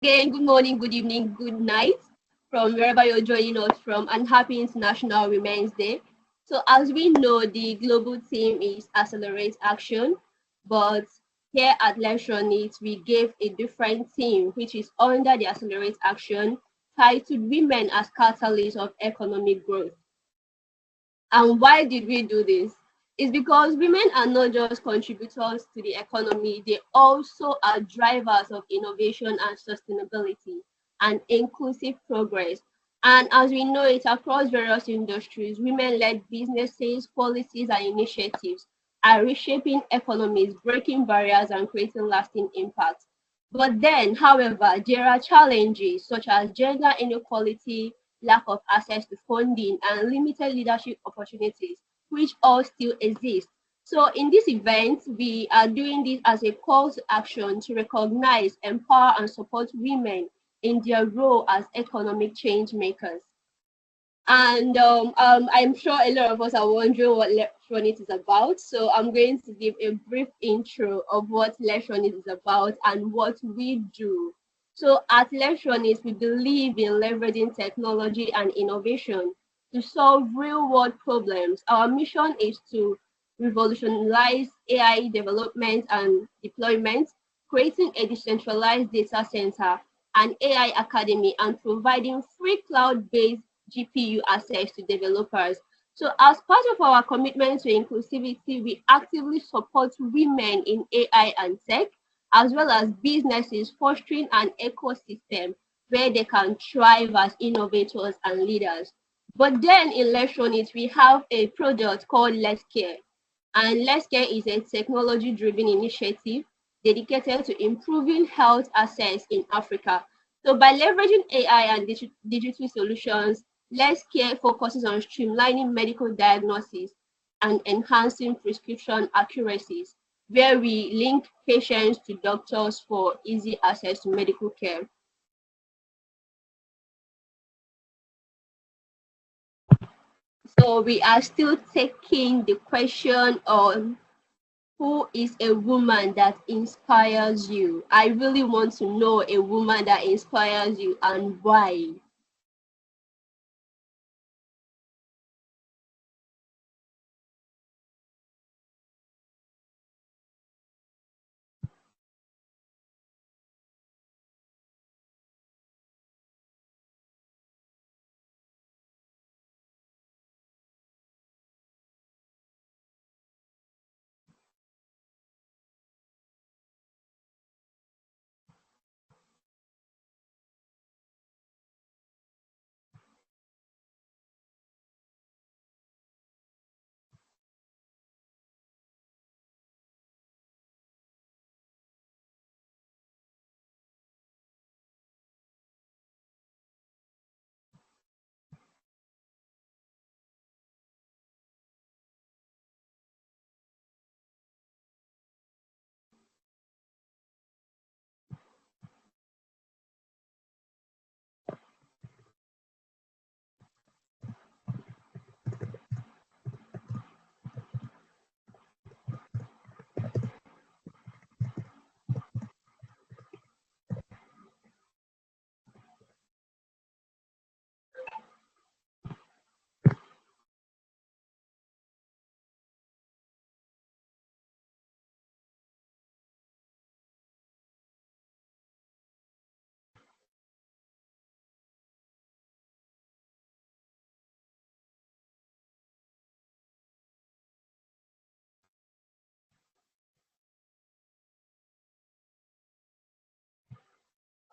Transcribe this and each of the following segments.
Again, good morning, good evening, good night from wherever you're joining us from, and happy International Women's Day. So, as we know, the global theme is Accelerate Action, but here at Lexrunit, we gave a different theme, which is under the Accelerate Action, titled Women as Catalysts of Economic Growth. And why did we do this? It's because women are not just contributors to the economy, they also are drivers of innovation and sustainability and inclusive progress. And as we know it across various industries, women-led businesses, policies, and initiatives are reshaping economies, breaking barriers, and creating lasting impact. But then, however, there are challenges such as gender inequality, lack of access to funding, and limited leadership opportunities, which all still exist. So in this event, we are doing this as a call to action to recognize, empower, and support women in their role as economic change makers. And I'm sure a lot of us are wondering what Lexrunit is about. So I'm going to give a brief intro of what Lexrunit is about and what we do. So at Lexrunit, we believe in leveraging technology and innovation to solve real-world problems. Our mission is to revolutionize AI development and deployment, creating a decentralized data center, an AI academy, and providing free cloud-based GPU access to developers. So as part of our commitment to inclusivity, we actively support women in AI and tech, as well as businesses fostering an ecosystem where they can thrive as innovators and leaders. But then in Lexrunit, we have a product called Let's Care. And Let's Care is a technology-driven initiative dedicated to improving health access in Africa. So by leveraging AI and digital solutions, Let's Care focuses on streamlining medical diagnosis and enhancing prescription accuracies, where we link patients to doctors for easy access to medical care. So we are still taking the question on who is a woman that inspires you. I really want to know a woman that inspires you and why.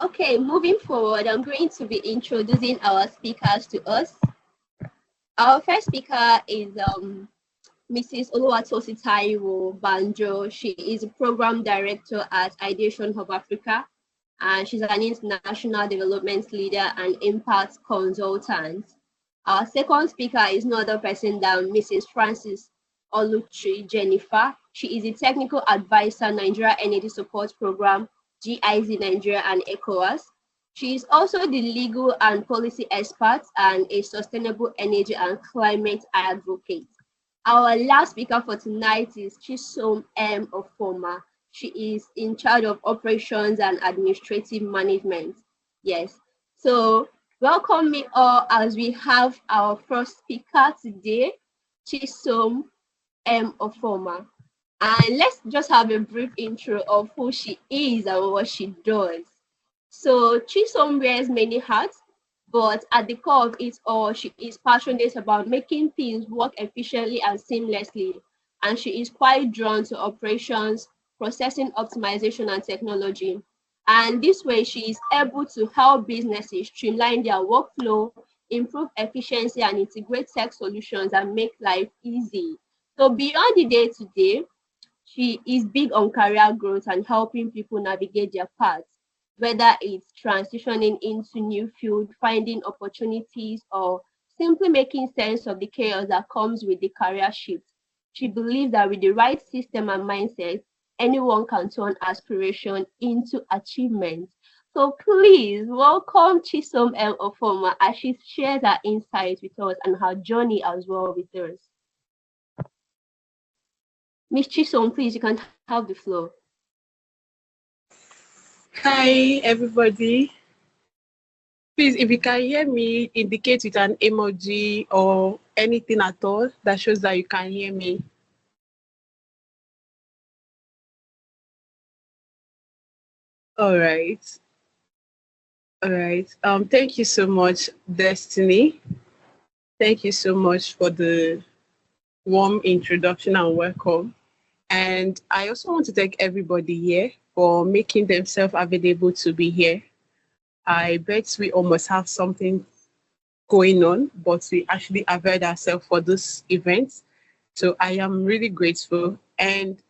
Okay, moving forward, I'm going to be introducing our speakers to us. Our first speaker is Mrs. Oluwatosin Taiwo Banjo. She is a program director at Ideation Hub Africa, and she's an international development leader and impact consultant. Our second speaker is no other person than Mrs. Francis Oluchi Jennifer. She is a technical advisor, Nigeria Energy Support Program, GIZ Nigeria and ECOWAS. She is also the legal and policy expert and a sustainable energy and climate advocate. Our last speaker for tonight is Chisom M. Ofoma. She is in charge of operations and administrative management. Yes. So welcome me all as we have our first speaker today, Chisom M. Ofoma. And let's just have a brief intro of who she is and what she does. So Chisom wears many hats, but at the core of it all, she is passionate about making things work efficiently and seamlessly. And she is quite drawn to operations, processing optimization, and technology. And this way, she is able to help businesses streamline their workflow, improve efficiency, and integrate tech solutions and make life easy. So beyond the day-to-day, she is big on career growth and helping people navigate their paths, whether it's transitioning into new field, finding opportunities, or simply making sense of the chaos that comes with the career shift. She believes that with the right system and mindset, anyone can turn aspiration into achievement. So please welcome Chisom M. Ofoma as she shares her insights with us and her journey as well with us. Miss Chisom, please, you can have the floor. Hi, everybody. Please, if you can hear me, indicate with an emoji or anything at all that shows that you can hear me. All right. All right. Thank you so much, Destiny. Thank you so much for the warm introduction and welcome. And I also want to thank everybody here for making themselves available to be here. I bet we almost have something going on, but we actually availed ourselves for this event. So I am really grateful. And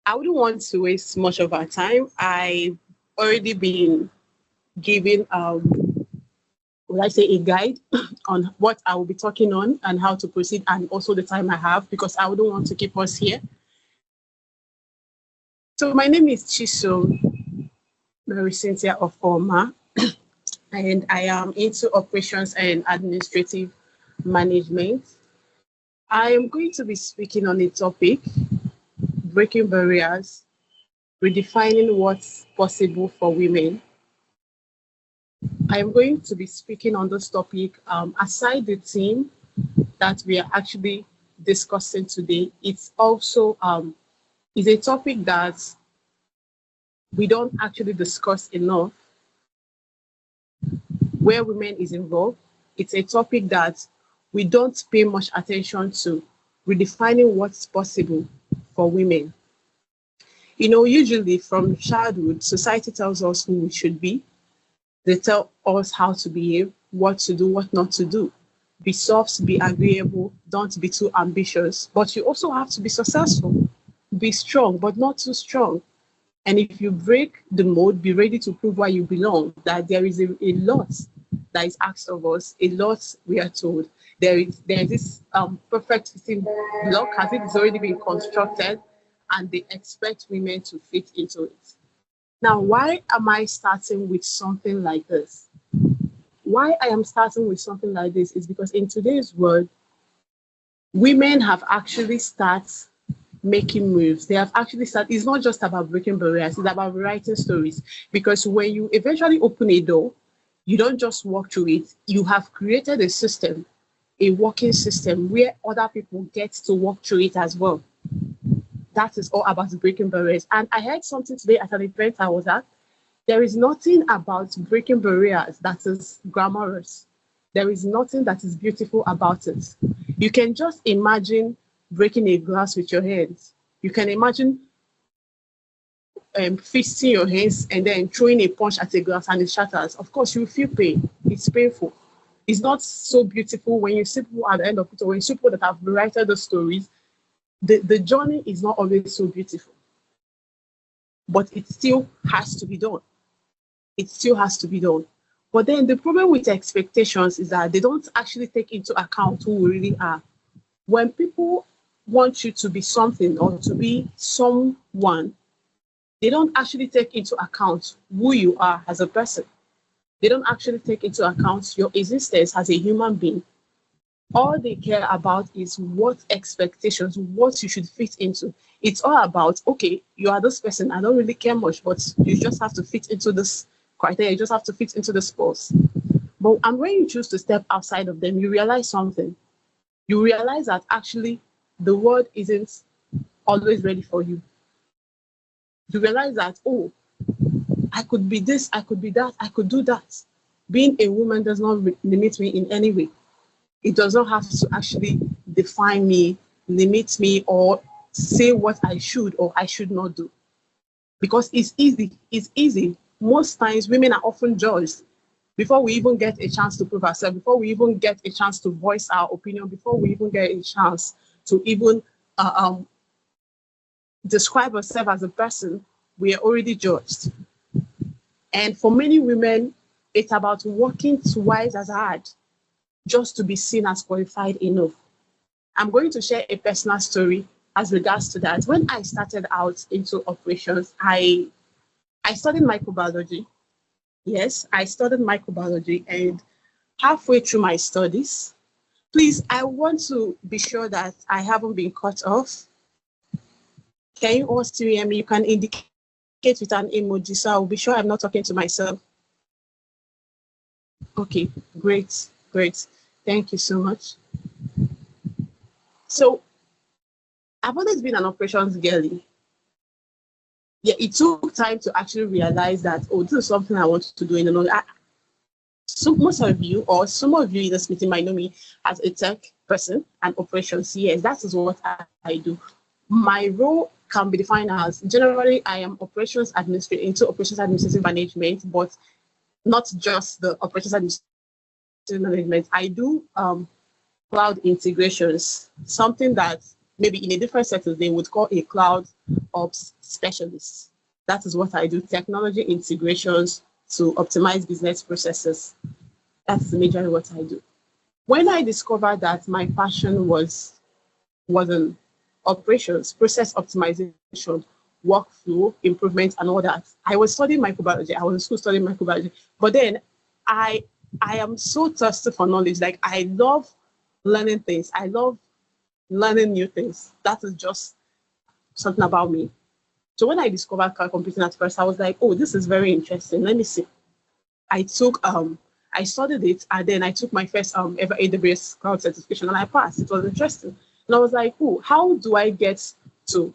I wouldn't want to waste much of our time. I've already been given, would I say, a guide on what I will be talking on and how to proceed, and also the time I have, because I wouldn't want to keep us here. So my name is Chisom Mary Cynthia Ofoma, and I am into operations and administrative management. I am going to be speaking on a topic: breaking barriers, redefining what's possible for women. I am going to be speaking on this topic aside the theme that we are actually discussing today. It's also is a topic that we don't actually discuss enough where women is involved. It's a topic that we don't pay much attention to, redefining what's possible for women. You know, usually from childhood, society tells us who we should be. They tell us how to behave, what to do, what not to do. Be soft, be agreeable, don't be too ambitious. But you also have to be successful. Be strong, but not too strong. And if you break the mold, be ready to prove why you belong. That there is a lot that is asked of us, a lot we are told. There is this perfect fitting block as if it's already been constructed, and they expect women to fit into it. Now, why am I starting with something like this? Why I am starting with something like this is because in today's world, women have actually started making moves. They have actually started, it's not just about breaking barriers, it's about writing stories. Because when you eventually open a door, you don't just walk through it, you have created a system, a working system where other people get to walk through it as well. That is all about breaking barriers. And I heard something today at an event I was at. There is nothing about breaking barriers that is glamorous. There is nothing that is beautiful about it. You can just imagine breaking a glass with your hands. You can imagine fisting your hands and then throwing a punch at a glass and it shatters. Of course, you feel pain. It's painful. It's not so beautiful when you see people at the end of it, or when you see people that have written the stories. The journey is not always so beautiful, but it still has to be done. It still has to be done. But then the problem with expectations is that they don't actually take into account who we really are. When people want you to be something or to be someone, they don't actually take into account who you are as a person. They don't actually take into account your existence as a human being. All they care about is what expectations, what you should fit into. It's all about, okay, you are this person, I don't really care much, but you just have to fit into this criteria, you just have to fit into this post. But and when you choose to step outside of them, you realize something. You realize that actually the world isn't always ready for you. You realize that, oh, I could be this, I could be that, I could do that. Being a woman does not limit me in any way. It does not have to actually define me, limit me, or say what I should or I should not do. Because it's easy. It's easy. Most times, women are often judged before we even get a chance to prove ourselves, before we even get a chance to voice our opinion, before we even get a chance to even uh, um, describe ourselves as a person, we are already judged. And for many women, it's about working twice as hard just to be seen as qualified enough. I'm going to share a personal story as regards to that. When I started out into operations, I studied microbiology. Yes, I studied microbiology, and halfway through my studies, please, I want to be sure that I haven't been cut off. Can you all still hear me? You can indicate with an emoji, so I'll be sure I'm not talking to myself. Okay, great, great. Thank you so much. So I've always been an operations girly. Yeah, it took time to actually realize that, oh, this is something I want to do in another. So most of you, or some of you in this meeting might know me as a tech person and operations. Yes, that is what I do. My role can be defined as, generally, I am operations administrator into operations administrative management, but not just the operations administrative management. I do cloud integrations, something that maybe in a different setting they would call a cloud ops specialist. That is what I do, technology integrations to optimize business processes. That's majorly what I do. When I discovered that my passion wasn't operations, process optimization, workflow improvement, and all that, I was studying microbiology. I was in school studying microbiology. But then I I am so thirsty for knowledge. Like I love learning things. I love learning new things. That is just something about me. So when I discovered cloud computing at first, I was like, oh, this is very interesting. Let me see. I took I studied it, and then I took my first ever AWS cloud certification, and I passed. It was interesting. And I was like, oh, how do I get to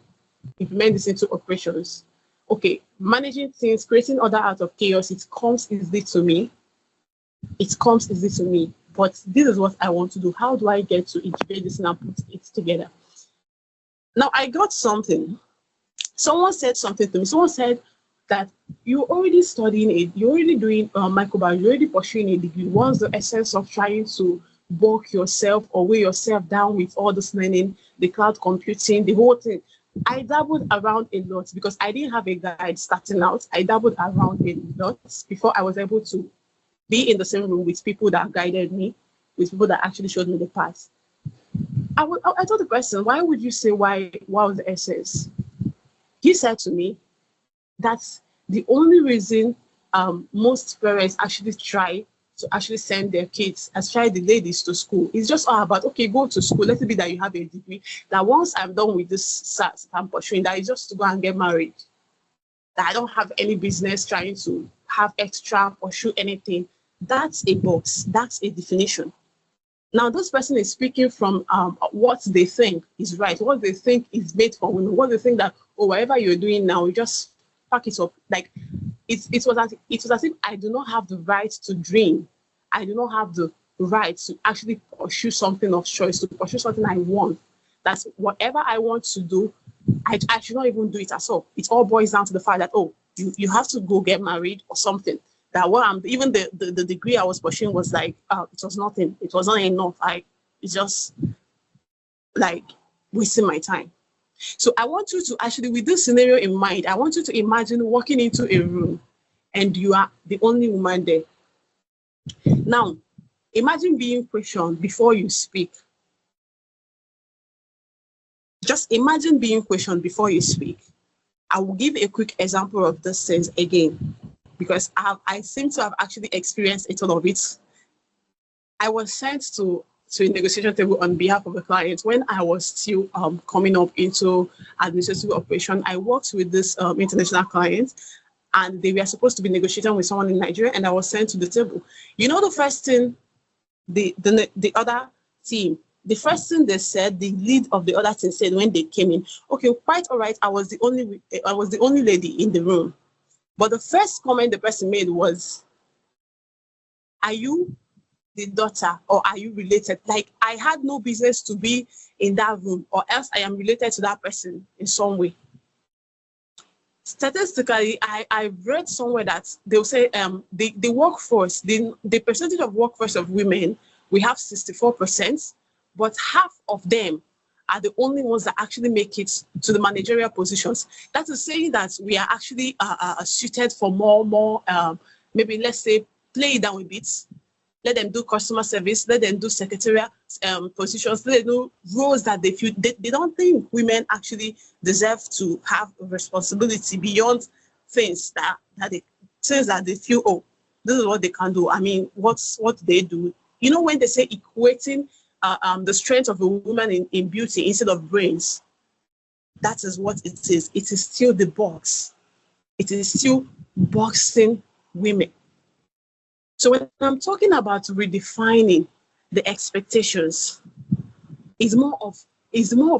implement this into operations? Okay, managing things, creating order out of chaos, it comes easily to me. It comes easy to me. But this is what I want to do. How do I get to integrate this and put it together? Now I got something. Someone said something to me. Someone said that you're already studying it, you're already doing microbiology, you're already pursuing a degree. What's the essence of trying to bulk yourself or weigh yourself down with all this learning, the cloud computing, the whole thing? I dabbled around a lot because I didn't have a guide starting out. I dabbled around a lot before I was able to be in the same room with people that guided me, with people that actually showed me the path. I told the person, why would you say why was the essence? He said to me, that's the only reason most parents actually try to actually send their kids, as try the ladies to school. It's just all about, okay, go to school. Let it be that you have a degree. That once I'm done with this SAT I'm pursuing, that is just to go and get married. That I don't have any business trying to have extra, pursue anything. That's a box. That's a definition. Now, this person is speaking from what they think is right, what they think is made for women, what they think that, oh, whatever you're doing now, you just pack it up. Like, it was as if I do not have the right to dream. I do not have the right to actually pursue something of choice, to pursue something I want. That's whatever I want to do, I should not even do it at all. It all boils down to the fact that, oh, you have to go get married or something. That what I'm even the degree I was pursuing was like it was nothing. It was not enough. It's just like wasting my time. So I want you to actually, with this scenario in mind, I want you to imagine walking into a room and you are the only woman there. Now, imagine being questioned before you speak. Just imagine being questioned before you speak. I will give a quick example of this sense again, because I seem to have actually experienced a ton of it. I was sent to to a negotiation table on behalf of a client. When I was still coming up into administrative operation, I worked with this international client, and they were supposed to be negotiating with someone in Nigeria, and I was sent to the table. You know, the first thing the other team, the first thing they said, the lead of the other team said when they came in, okay, quite all right, I was the only lady in the room. But the first comment the person made was, are you the daughter or are you related? Like, I had no business to be in that room, or else I am related to that person in some way. Statistically, I read somewhere that they'll say the workforce, the percentage of workforce of women, we have 64%, but half of them are the only ones that actually make it to the managerial positions. That is saying that we are actually suited for more maybe, let's say, play it down a bit. Let them do customer service, let them do secretarial positions, let them do roles that they feel they don't think women actually deserve to have responsibility beyond things that they feel, oh, this is what they can do. I mean, what they do. You know, when they say equating the strength of a woman in beauty instead of brains, that is what it is. It is still the box. It is still boxing women. So when I'm talking about redefining the expectations, it's more of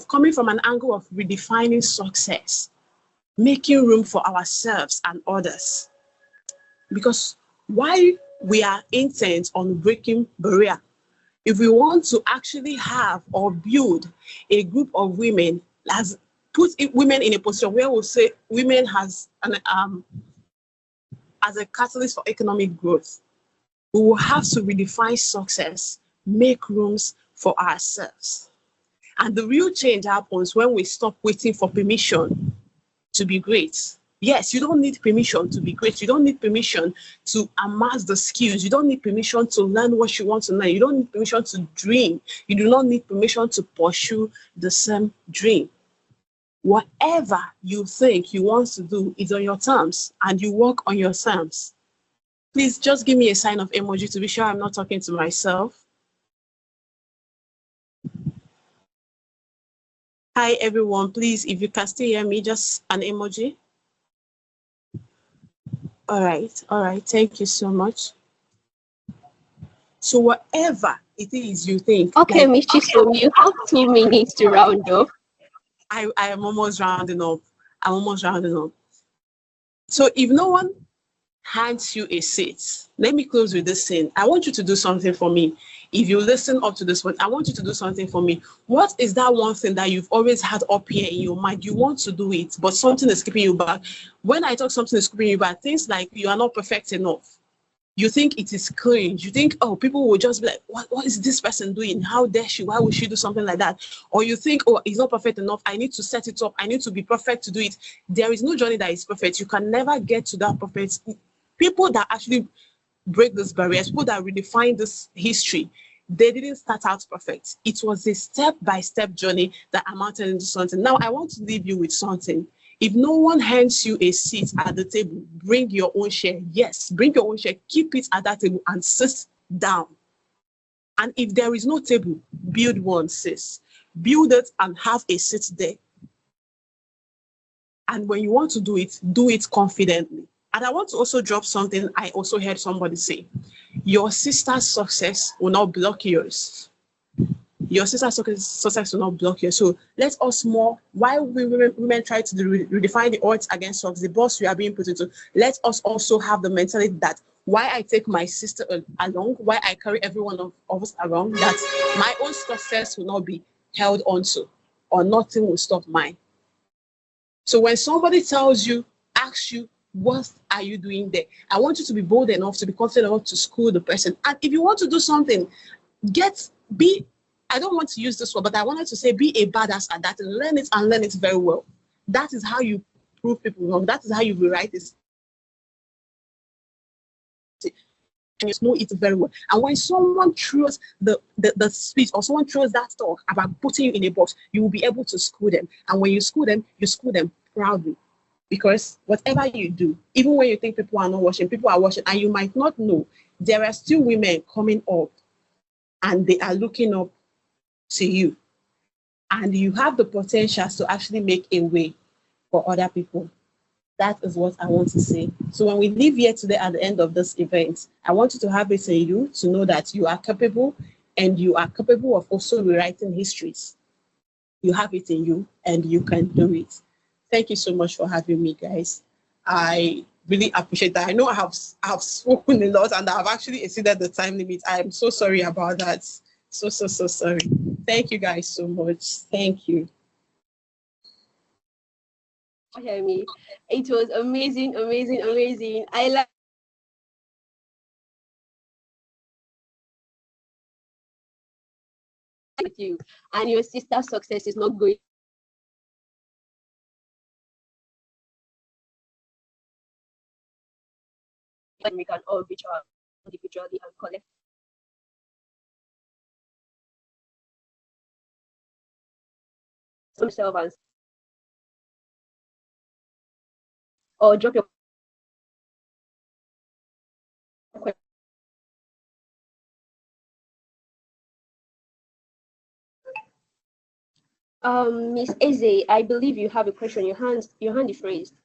coming from an angle of redefining success, making room for ourselves and others. Because while we are intent on breaking barrier, if we want to actually have or build a group of women, put women in a position where we'll say women as a catalyst for economic growth, we will have to redefine success, make rooms for ourselves. And the real change happens when we stop waiting for permission to be great. Yes, you don't need permission to be great. You don't need permission to amass the skills. You don't need permission to learn what you want to learn. You don't need permission to dream. You do not need permission to pursue the same dream. Whatever you think you want to do is on your terms, and you work on your terms. Please just give me a sign of emoji to be sure I'm not talking to myself. Hi, everyone. Please, if you can still hear me, just an emoji. All right. All right. Thank you so much. So whatever it is you think. Okay, Miss Chisom, you have 2 minutes to round up. I am almost rounding up. I'm almost rounding up. So if no one hands you a seat, let me close with this thing. I want you to do something for me. If you listen up to this one, I want you to do something for me. What is that one thing that you've always had up here in your mind? You want to do it, but something is keeping you back. When I talk something is keeping you back, things like you are not perfect enough. You think it is cringe. You think, oh, people will just be like, what is this person doing? How dare she? Why would she do something like that? Or you think, oh, it's not perfect enough. I need to set it up. I need to be perfect to do it. There is no journey that is perfect. You can never get to that perfect. People that actually break these barriers, people that redefine this history, they didn't start out perfect. It was a step-by-step journey that amounted into something. Now, I want to leave you with something. If no one hands you a seat at the table, bring your own share. Yes, bring your own share. Keep it at that table and sit down. And if there is no table, build one, sis. Build it and have a seat there. And when you want to do it confidently. And I want to also drop something I also heard somebody say. Your sister's success will not block yours. Your sister's success will not block yours. So let us more, while women try to redefine the odds against us, the boss we are being put into, let us also have the mentality that why I take my sister along, why I carry every one of us around, that my own success will not be held onto, or nothing will stop mine. So when somebody tells you, asks you, what are you doing there? I want you to be bold enough, to be confident enough to school the person. And if you want to do something, I don't want to use this word, but I wanted to say be a badass at that. Learn it and learn it very well. That is how you prove people wrong. That is how you rewrite this. And you know it very well. And when someone throws the speech, or someone throws that talk about putting you in a box, you will be able to school them. And when you school them proudly. Because whatever you do, even when you think people are not watching, people are watching, and you might not know, there are still women coming up and they are looking up to you. And you have the potential to actually make a way for other people. That is what I want to say. So when we leave here today at the end of this event, I want you to have it in you to know that you are capable, and you are capable of also rewriting histories. You have it in you and you can do it. Thank you so much for having me, guys. I really appreciate that. I know I have spoken a lot and I've actually exceeded the time limit. I am so sorry about that. So sorry. Thank you guys so much. Thank you. Hear me. It was amazing, amazing, amazing. I like with you, and your sister's success is not going. And we can all reach out individually and collect themselves and or drop your question. Miss Eze, I believe you have a question. Your hand is raised.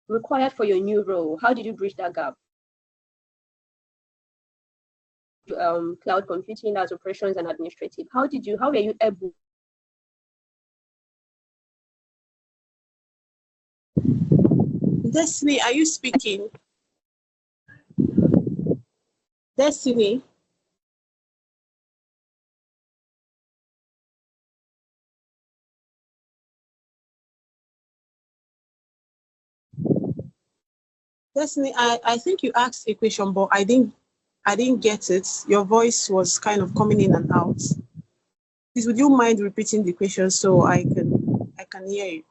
Required for your new role. How did you bridge that gap? Cloud computing as operations and administrative. How were you able? Destiny, are you speaking? Destiny. Destiny, I think you asked a question, but I didn't get it. Your voice was kind of coming in and out. Please, would you mind repeating the question so I can hear you?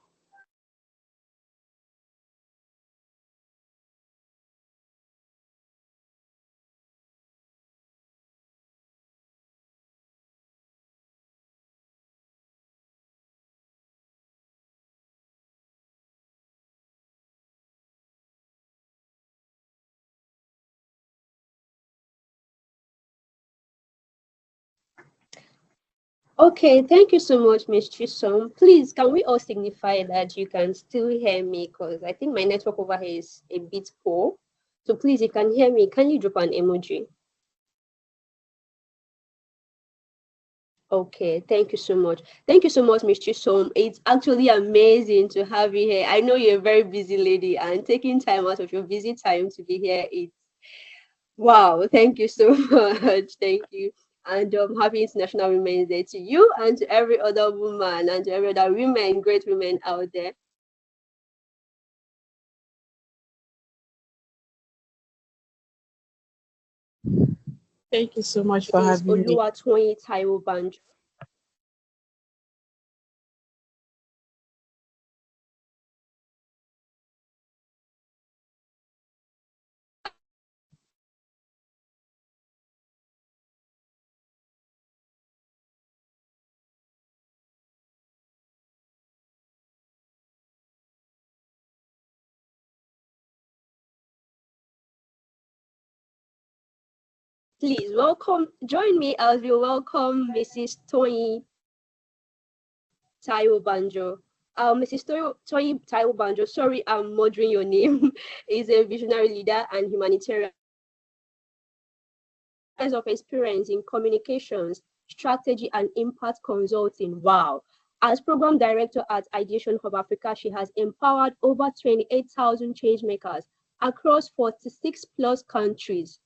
Okay, thank you so much, Miss Chisom. Please, can we all signify that you can still hear me? Because I think my network over here is a bit poor. So please, if you can hear me, can you drop an emoji? Okay, thank you so much. Thank you so much, Miss Chisom. It's actually amazing to have you here. I know you're a very busy lady, and taking time out of your busy time to be here, it's wow. Thank you so much. Thank you. And happy International Women's Day to you and to every other woman and to every other women, great women out there. Thank you so much for Is having me. Oluwatosin Taiwo Banjo. Please welcome, join me as we welcome Mrs. Toyin Taiwo Banjo. Mrs. Toyin Taiwo Banjo, sorry, I'm murdering your name, is a visionary leader and humanitarian of experience in communications, strategy, and impact consulting. Wow. As program director at Ideation Hub Africa, she has empowered over 28,000 change makers across 46 plus countries.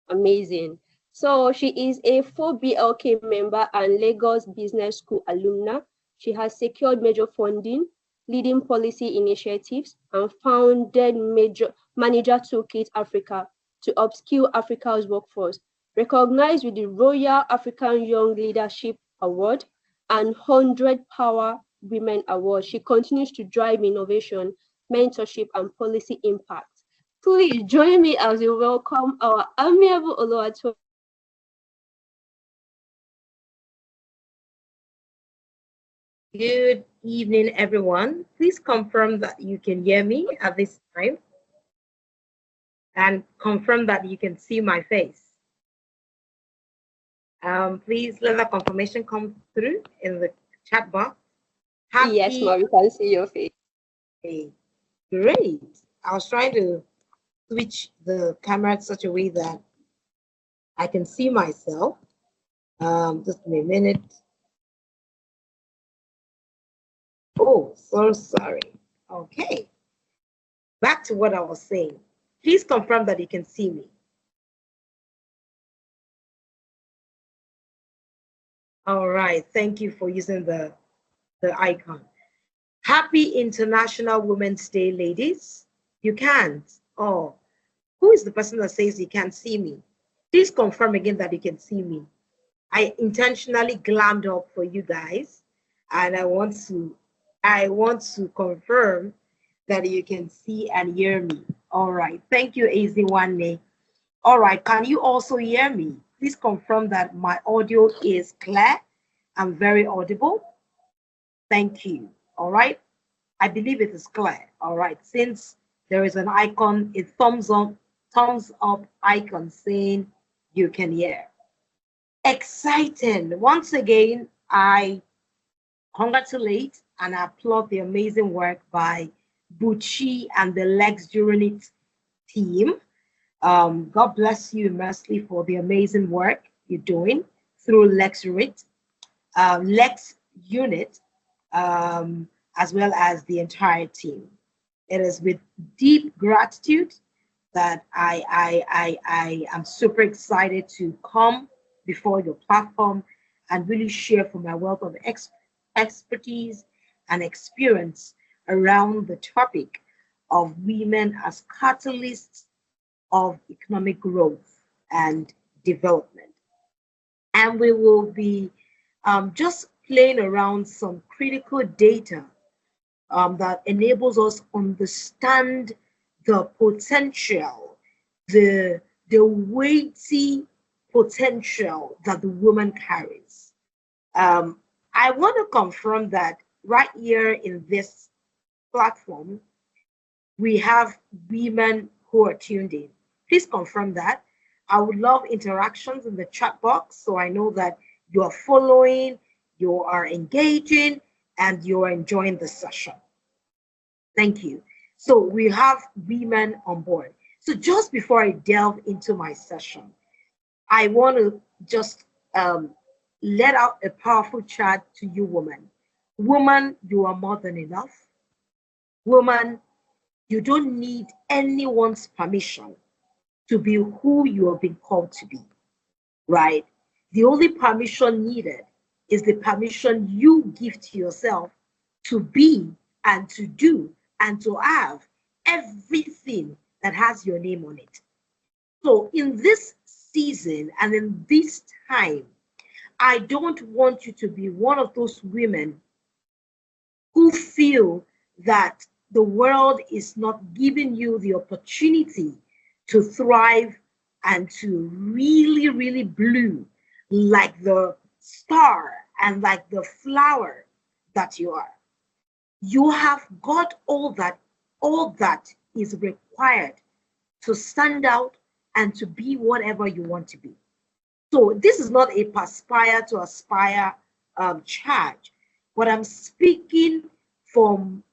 Amazing. So she is a full BLK member and Lagos Business School alumna. She has secured major funding, leading policy initiatives, and founded major Manager Toolkit Africa to upskill Africa's workforce, recognized with the Royal African Young Leadership Award and 100 Power Women Award. She continues to drive innovation, mentorship, and policy impact. Please join me as we welcome our amiable Oluwatosin. Good evening, everyone. Please confirm that you can hear me at this time and confirm that you can see my face. Please let the confirmation come through in the chat box. Yes, ma, we can see your face. Okay, great. I was trying to switch the camera in such a way that I can see myself. Just a minute. Oh, so sorry. Okay. Back to what I was saying. Please confirm that you can see me. All right. Thank you for using the icon. Happy International Women's Day, ladies. You can't. Oh, who is the person that says you can't see me? Please confirm again that you can see me. I intentionally glammed up for you guys, and I want to confirm that you can see and hear me. All right. Thank you, AZ1A. All right. Can you also hear me? Please confirm that my audio is clear and very audible. Thank you. All right. I believe it is clear. All right. Since there is an icon, a thumbs up icon saying you can hear. Exciting. Once again, I congratulate and applaud the amazing work by Bucci and the Lexrunit team. God bless you immensely for the amazing work you're doing through Lexrunit, Lex Unit, as well as the entire team. It is with deep gratitude that I am super excited to come before your platform and really share from my wealth of expertise and experience around the topic of women as catalysts of economic growth and development. And we will be just playing around some critical data that enables us understand the potential, the weighty potential that the woman carries. I want to confirm that right here in this platform, we have women who are tuned in. Please confirm that. I would love interactions in the chat box so I know that you are following, you are engaging, and you are enjoying the session. Thank you. So we have women on board. So just before I delve into my session, I want to just let out a powerful charge to you, woman. Woman, you are more than enough. Woman, you don't need anyone's permission to be who you have been called to be, right? The only permission needed is the permission you give to yourself to be and to do and to have everything that has your name on it. So in this season and in this time, I don't want you to be one of those women who feel that the world is not giving you the opportunity to thrive and to really, really bloom like the star and like the flower that you are. You have got all that is required to stand out and to be whatever you want to be. So this is not a perspire to aspire charge, but I'm speaking from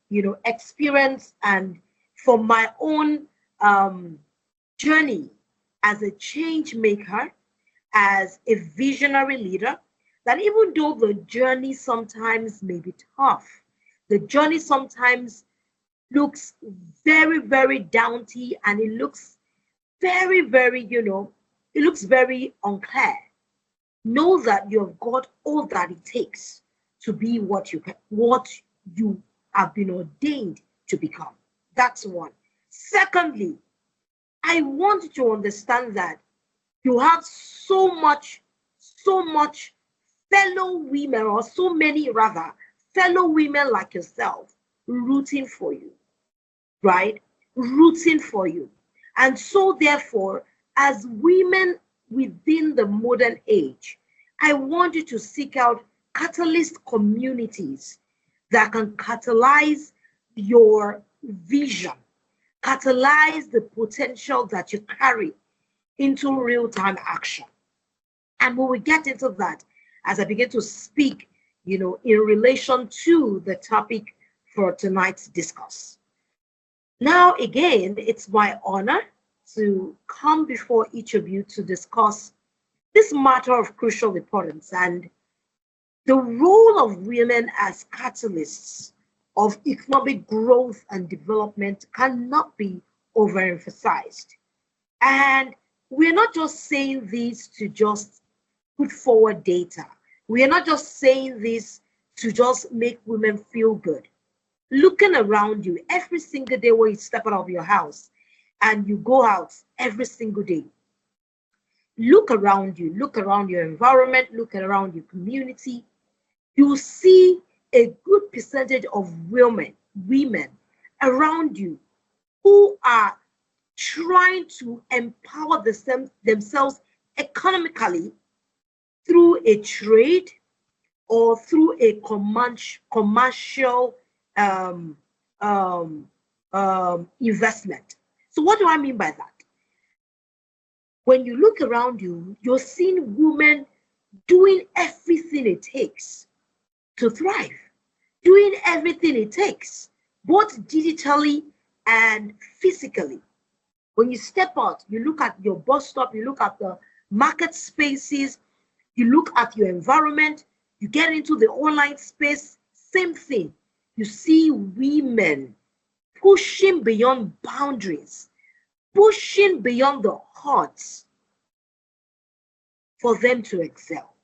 experience and from my own journey as a change maker, as a visionary leader, that even though the journey sometimes may be tough, the journey sometimes looks very, very daunting, and it looks very, very, it looks very unclear. Know that you have got all that it takes to be what you have been ordained to become. That's one. Secondly, I want you to understand that you have so much fellow women, or so many rather, fellow women like yourself rooting for you, right? Rooting for you. And so therefore, as women within the modern age, I want you to seek out catalyst communities that can catalyze your vision, catalyze the potential that you carry into real-time action. And when we get into that, as I begin to speak, in relation to the topic for tonight's discuss. Now, again, it's my honor to come before each of you to discuss this matter of crucial importance and the role of women as catalysts of economic growth and development cannot be overemphasized. And we're not just saying this to just put forward data. We are not just saying this to just make women feel good. Looking around you every single day when you step out of your house and you go out every single day, look around you, look around your environment, look around your community. You see a good percentage of women around you who are trying to empower themselves economically through a trade or through a commercial investment. So what do I mean by that? When you look around you, you're seeing women doing everything it takes to thrive, doing everything it takes, both digitally and physically. When you step out, you look at your bus stop, you look at the market spaces, you look at your environment, you get into the online space, same thing. You see women pushing beyond boundaries, pushing beyond the odds for them to excel.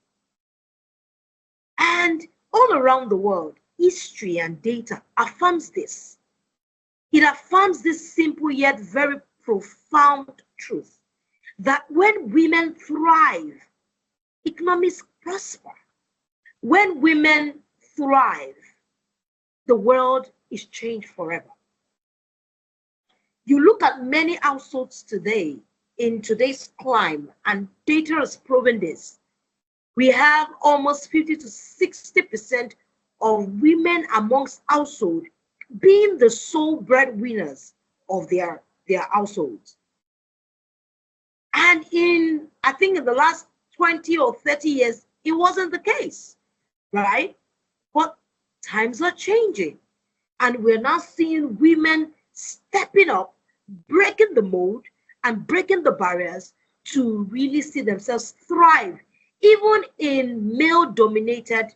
And all around the world, history and data affirms this. It affirms this simple yet very profound truth that when women thrive, economies prosper. When women thrive, the world is changed forever. You look at many households today, in today's climate, and data has proven this. We have almost 50 to 60% of women amongst households being the sole breadwinners of their households. And I think in the last 20 or 30 years, it wasn't the case, right? But times are changing. And we're now seeing women stepping up, breaking the mold and breaking the barriers to really see themselves thrive, even in male-dominated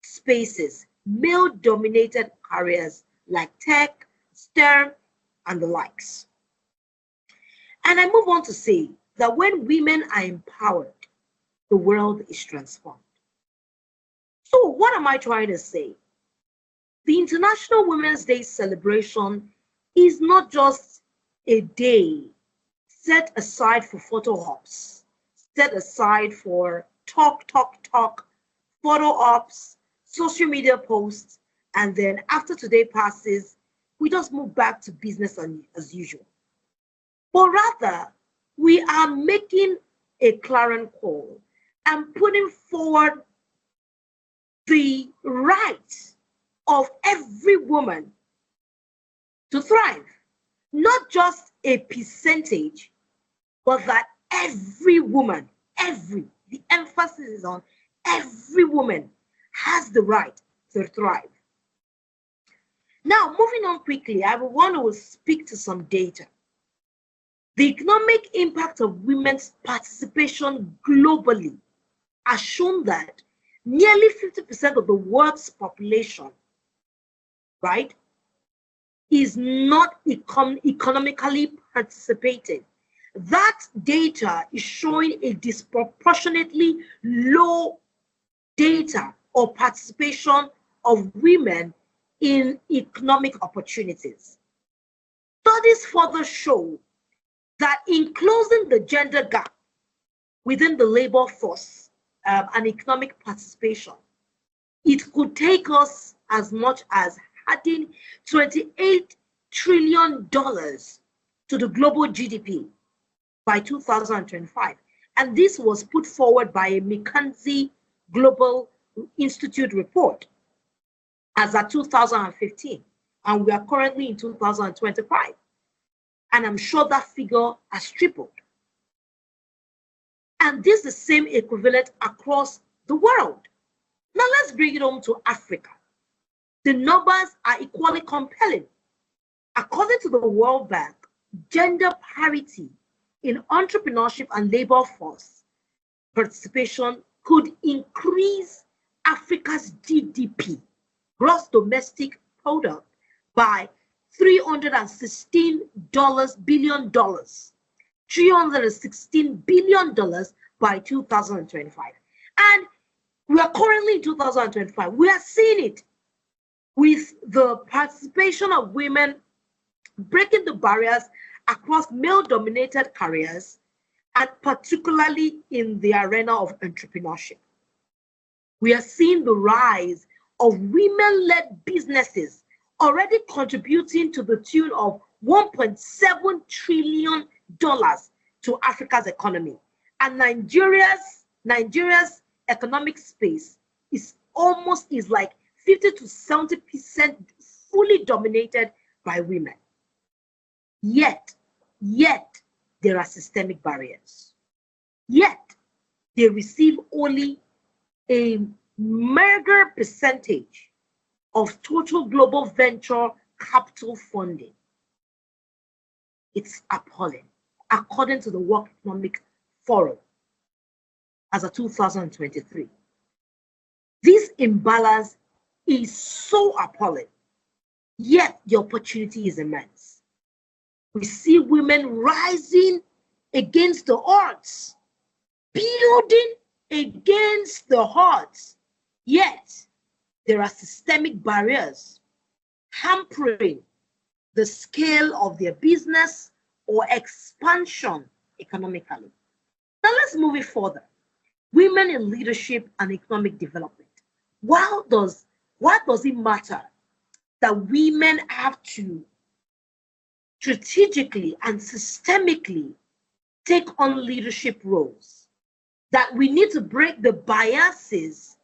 spaces, male-dominated careers like tech, STEM, and the likes. And I move on to say that when women are empowered, the world is transformed. So what am I trying to say? The International Women's Day celebration is not just a day set aside for photo ops, set aside for talk, photo ops, social media posts, and then after today passes, we just move back to business as usual. But rather, we are making a clarion call and putting forward the right of every woman to thrive, not just a percentage, but that every woman, the emphasis is on every woman has the right to thrive. Now, moving on quickly, I want to speak to some data. The economic impact of women's participation globally has shown that nearly 50% of the world's population, right, is not economically participating. That data is showing a disproportionately low data or participation of women in economic opportunities. Studies further show that in closing the gender gap, within the labor force and economic participation, it could take us as much as adding $28 trillion to the global GDP by 2025. And this was put forward by a McKinsey Global Institute report as at 2015. And we are currently in 2025. And I'm sure that figure has tripled. And this is the same equivalent across the world. Now let's bring it home to Africa. The numbers are equally compelling. According to the World Bank, gender parity in entrepreneurship and labor force participation could increase Africa's GDP, gross domestic product, by $316 billion, $316 billion by 2025. And we are currently in 2025. We are seeing it with the participation of women breaking the barriers across male-dominated careers, and particularly in the arena of entrepreneurship. We are seeing the rise of women-led businesses already contributing to the tune of $1.7 trillion to Africa's economy. And Nigeria's economic space is like 50 to 70% fully dominated by women. Yet there are systemic barriers. Yet they receive only a meager percentage of total global venture capital funding. It's appalling, according to the World Economic Forum as of 2023. This imbalance is so appalling, yet the opportunity is immense. We see women rising against the odds, building against the odds, yet there are systemic barriers hampering the scale of their business or expansion economically. Now let's move it further. Women in leadership and economic development. Why does it matter that women have to strategically and systemically take on leadership roles? That we need to break the biases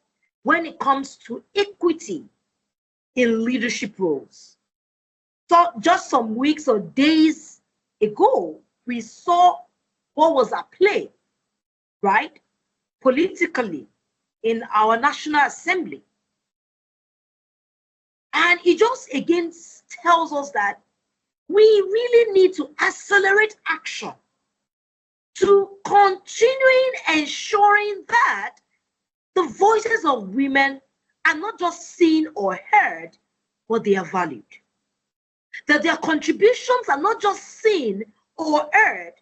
when it comes to equity in leadership roles. So just some weeks or days ago, we saw what was at play, right, politically in our National Assembly. And it just again tells us that we really need to accelerate action to continuing ensuring that the voices of women are not just seen or heard, but they are valued. That their contributions are not just seen or heard,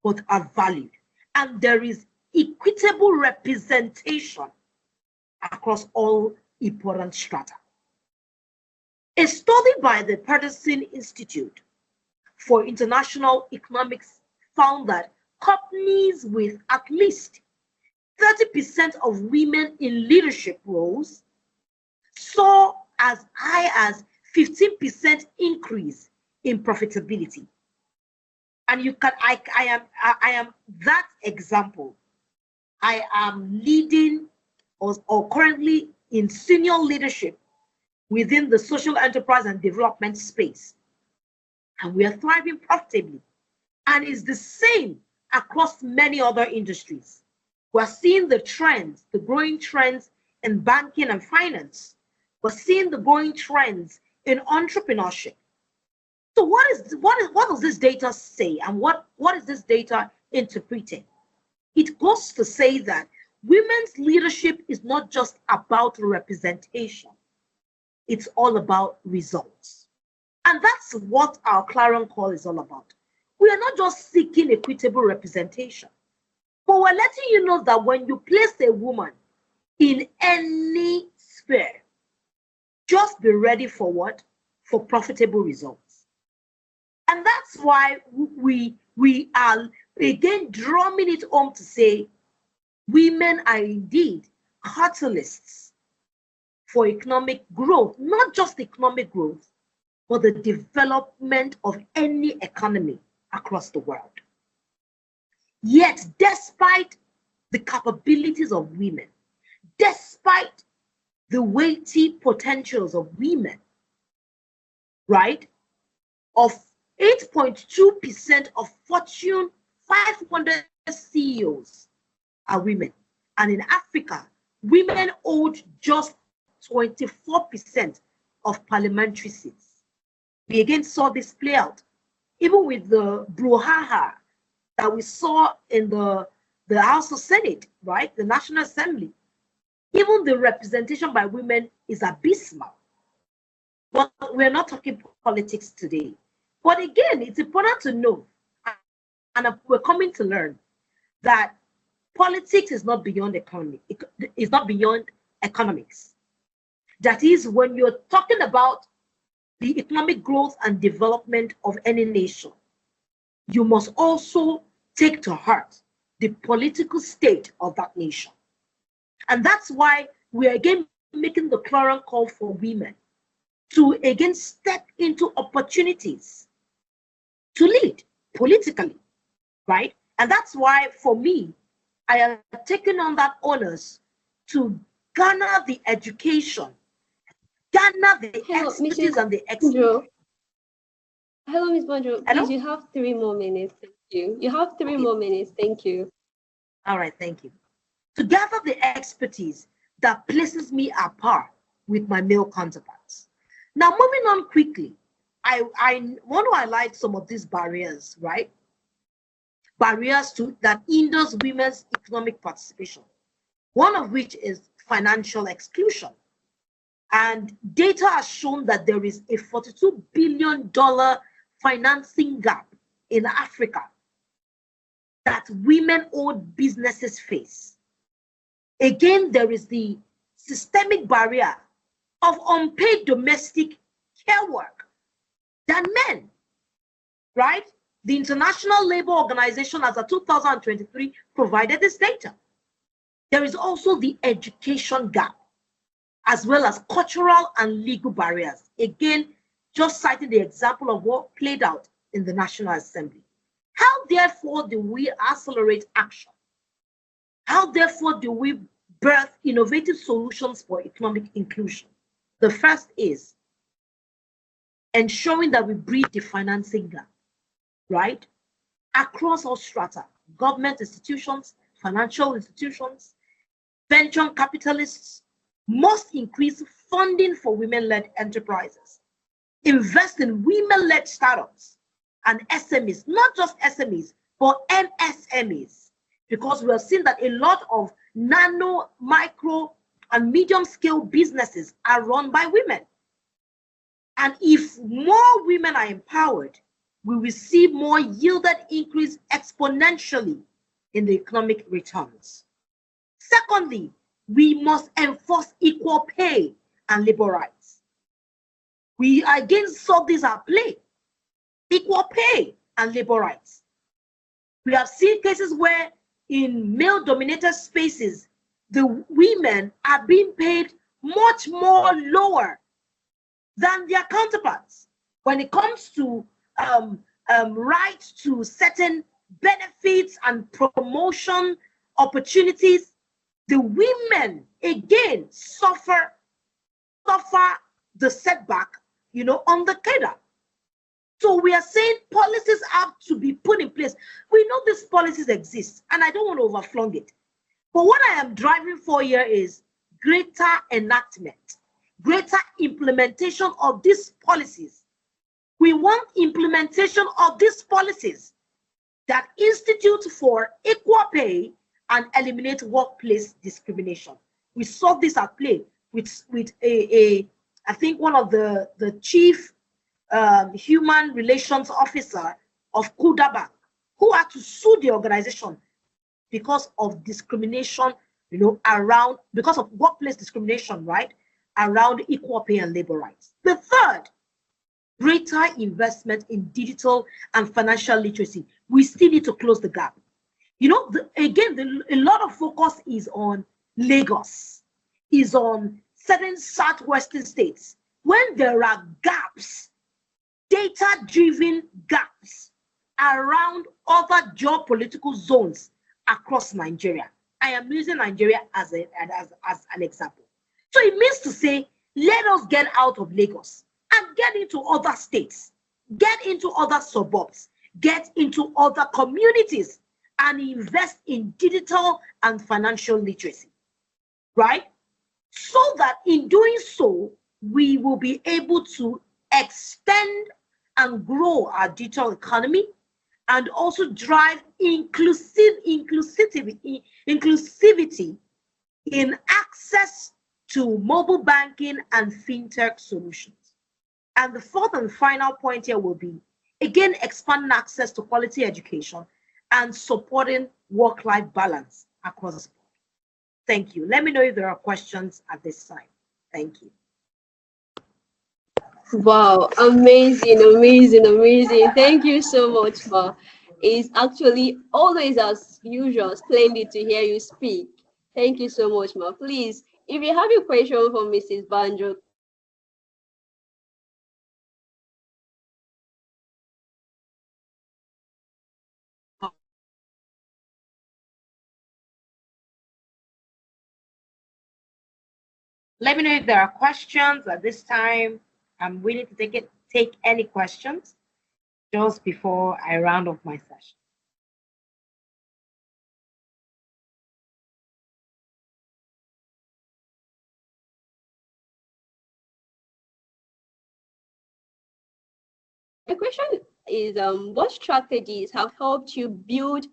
but are valued. And there is equitable representation across all important strata. A study by the Patterson Institute for International Economics found that companies with at least 30% of women in leadership roles saw as high as 15% increase in profitability. And I am that example. I am leading or currently in senior leadership within the social enterprise and development space. And we are thriving profitably. And it's the same across many other industries. We're seeing the trends, the growing trends in banking and finance. We're seeing the growing trends in entrepreneurship. So what does this data say, and what is this data interpreting? It goes to say that women's leadership is not just about representation. It's all about results. And that's what our clarion call is all about. We are not just seeking equitable representation, but we're letting you know that when you place a woman in any sphere, just be ready for what? For profitable results. And that's why we are again drumming it home to say Women are indeed catalysts for economic growth, not just economic growth, but the development of any economy across the world. Yet, despite the capabilities of women, despite the weighty potentials of women, right, of 8.2% of Fortune 500 CEOs are women. And in Africa, women hold just 24% of parliamentary seats. We again saw this play out, even with the brouhaha that we saw in the House of Senate, right? The National Assembly. Even the representation by women is abysmal. But we're not talking politics today. But again, it's important to know, and we're coming to learn, that politics is not beyond economy. It's not beyond economics. That is, when you're talking about the economic growth and development of any nation, you must also take to heart the political state of that nation. And that's why we're again making the clarion call for women to again step into opportunities to lead politically, right? And that's why, for me, I have taken on that onus to garner the education, garner the expertise and the experience. Hello, Ms. Banjo. Please, you have 3 more minutes. Thank you. You have 3 more minutes. Thank you. All right, thank you. To gather the expertise that places me at par with my male counterparts. Now, moving on quickly, I want to highlight some of these barriers, right? Barriers that hinders women's economic participation. One of which is financial exclusion. And data has shown that there is a $42 billion financing gap in Africa that women-owned businesses face. Again, there is the systemic barrier of unpaid domestic care work than men, right? The International Labour Organization, as of 2023, provided this data. There is also the education gap, as well as cultural and legal barriers. Again, just citing the example of what played out in the National Assembly. How, therefore, do we accelerate action? How, therefore, do we birth innovative solutions for economic inclusion? The first is ensuring that we bridge the financing gap, right? Across all strata, government institutions, financial institutions, venture capitalists must increase funding for women-led enterprises, invest in women-led startups and SMEs, not just SMEs, but MSMEs, because we have seen that a lot of nano, micro, and medium-scale businesses are run by women. And if more women are empowered, we will see more yielded increase exponentially in the economic returns. Secondly, we must enforce equal pay and labor rights. We again saw this at play. Equal pay and labor rights. We have seen cases where in male-dominated spaces, the women are being paid much more lower than their counterparts when it comes to rights to certain benefits and promotion opportunities. The women again suffer the setback, on the cadre. So we are saying policies have to be put in place. We know these policies exist, and I don't want to overflong it. But what I am driving for here is greater enactment, greater implementation of these policies. We want implementation of these policies that institute for equal pay and eliminate workplace discrimination. We saw this at play with I think one of the chief human relations officer of Kuda Bank, who had to sue the organization because of discrimination, because of workplace discrimination, right, around equal pay and labor rights. The third, greater investment in digital and financial literacy. We still need to close the gap. A again, a lot of focus is on Lagos, is on certain southwestern states, when there are gaps, data-driven gaps around other geopolitical zones across Nigeria. I am using Nigeria as an example. So it means to say, let us get out of Lagos and get into other states, get into other suburbs, get into other communities, and invest in digital and financial literacy, right? So that in doing so, we will be able to extend and grow our digital economy and also drive inclusivity in access to mobile banking and fintech solutions. And the fourth and final point here will be, again, expanding access to quality education and supporting work-life balance across the board. Thank you. Let me know if there are questions at this time. Thank you. Wow, amazing, amazing, amazing. Thank you so much, Ma. It's actually always, as usual, splendid to hear you speak. Thank you so much, Ma. Please, if you have a question for Mrs. Banjo, Let me know if there are questions at this time. I'm willing to take any questions just before I round off my session. the question is, what strategies have helped you build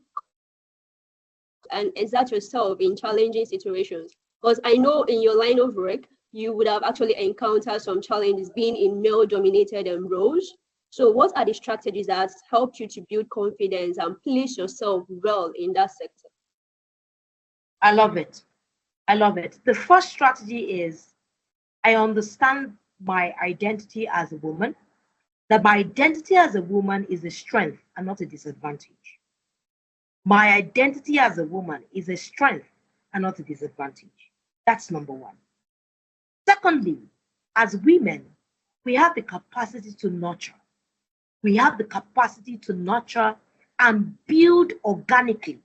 and exert yourself in challenging situations? Because I know in your line of work, you would have actually encountered some challenges being in male-dominated roles. So what are the strategies that helped you to build confidence and place yourself well in that sector? I love it. I love it. The first strategy is, I understand my identity as a woman, that my identity as a woman is a strength and not a disadvantage. My identity as a woman is a strength and not a disadvantage. That's number one. Secondly, as women, we have the capacity to nurture. We have the capacity to nurture and build organically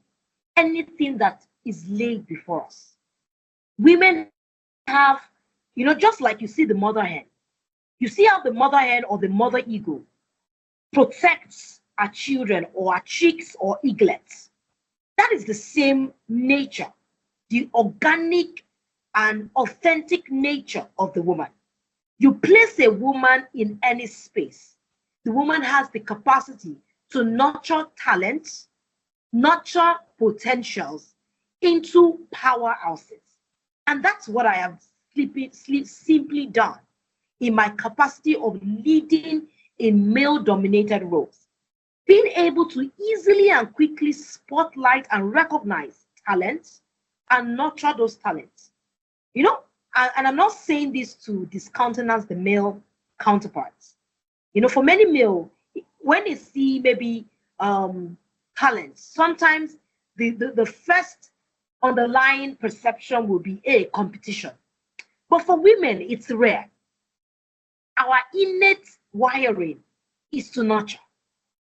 anything that is laid before us. Women have, just like you see the mother hen. You see how the mother hen or the mother eagle protects our children or our chicks or eaglets. That is the same nature, the organic and authentic nature of the woman. You place a woman in any space, the woman has the capacity to nurture talents, nurture potentials into powerhouses. And that's what I have simply done in my capacity of leading in male-dominated roles. Being able to easily and quickly spotlight and recognize talents and nurture those talents. And I'm not saying this to discountenance the male counterparts. For many male, when they see maybe talents, sometimes the first underlying perception will be a competition. But for women, it's rare. Our innate wiring is to nurture,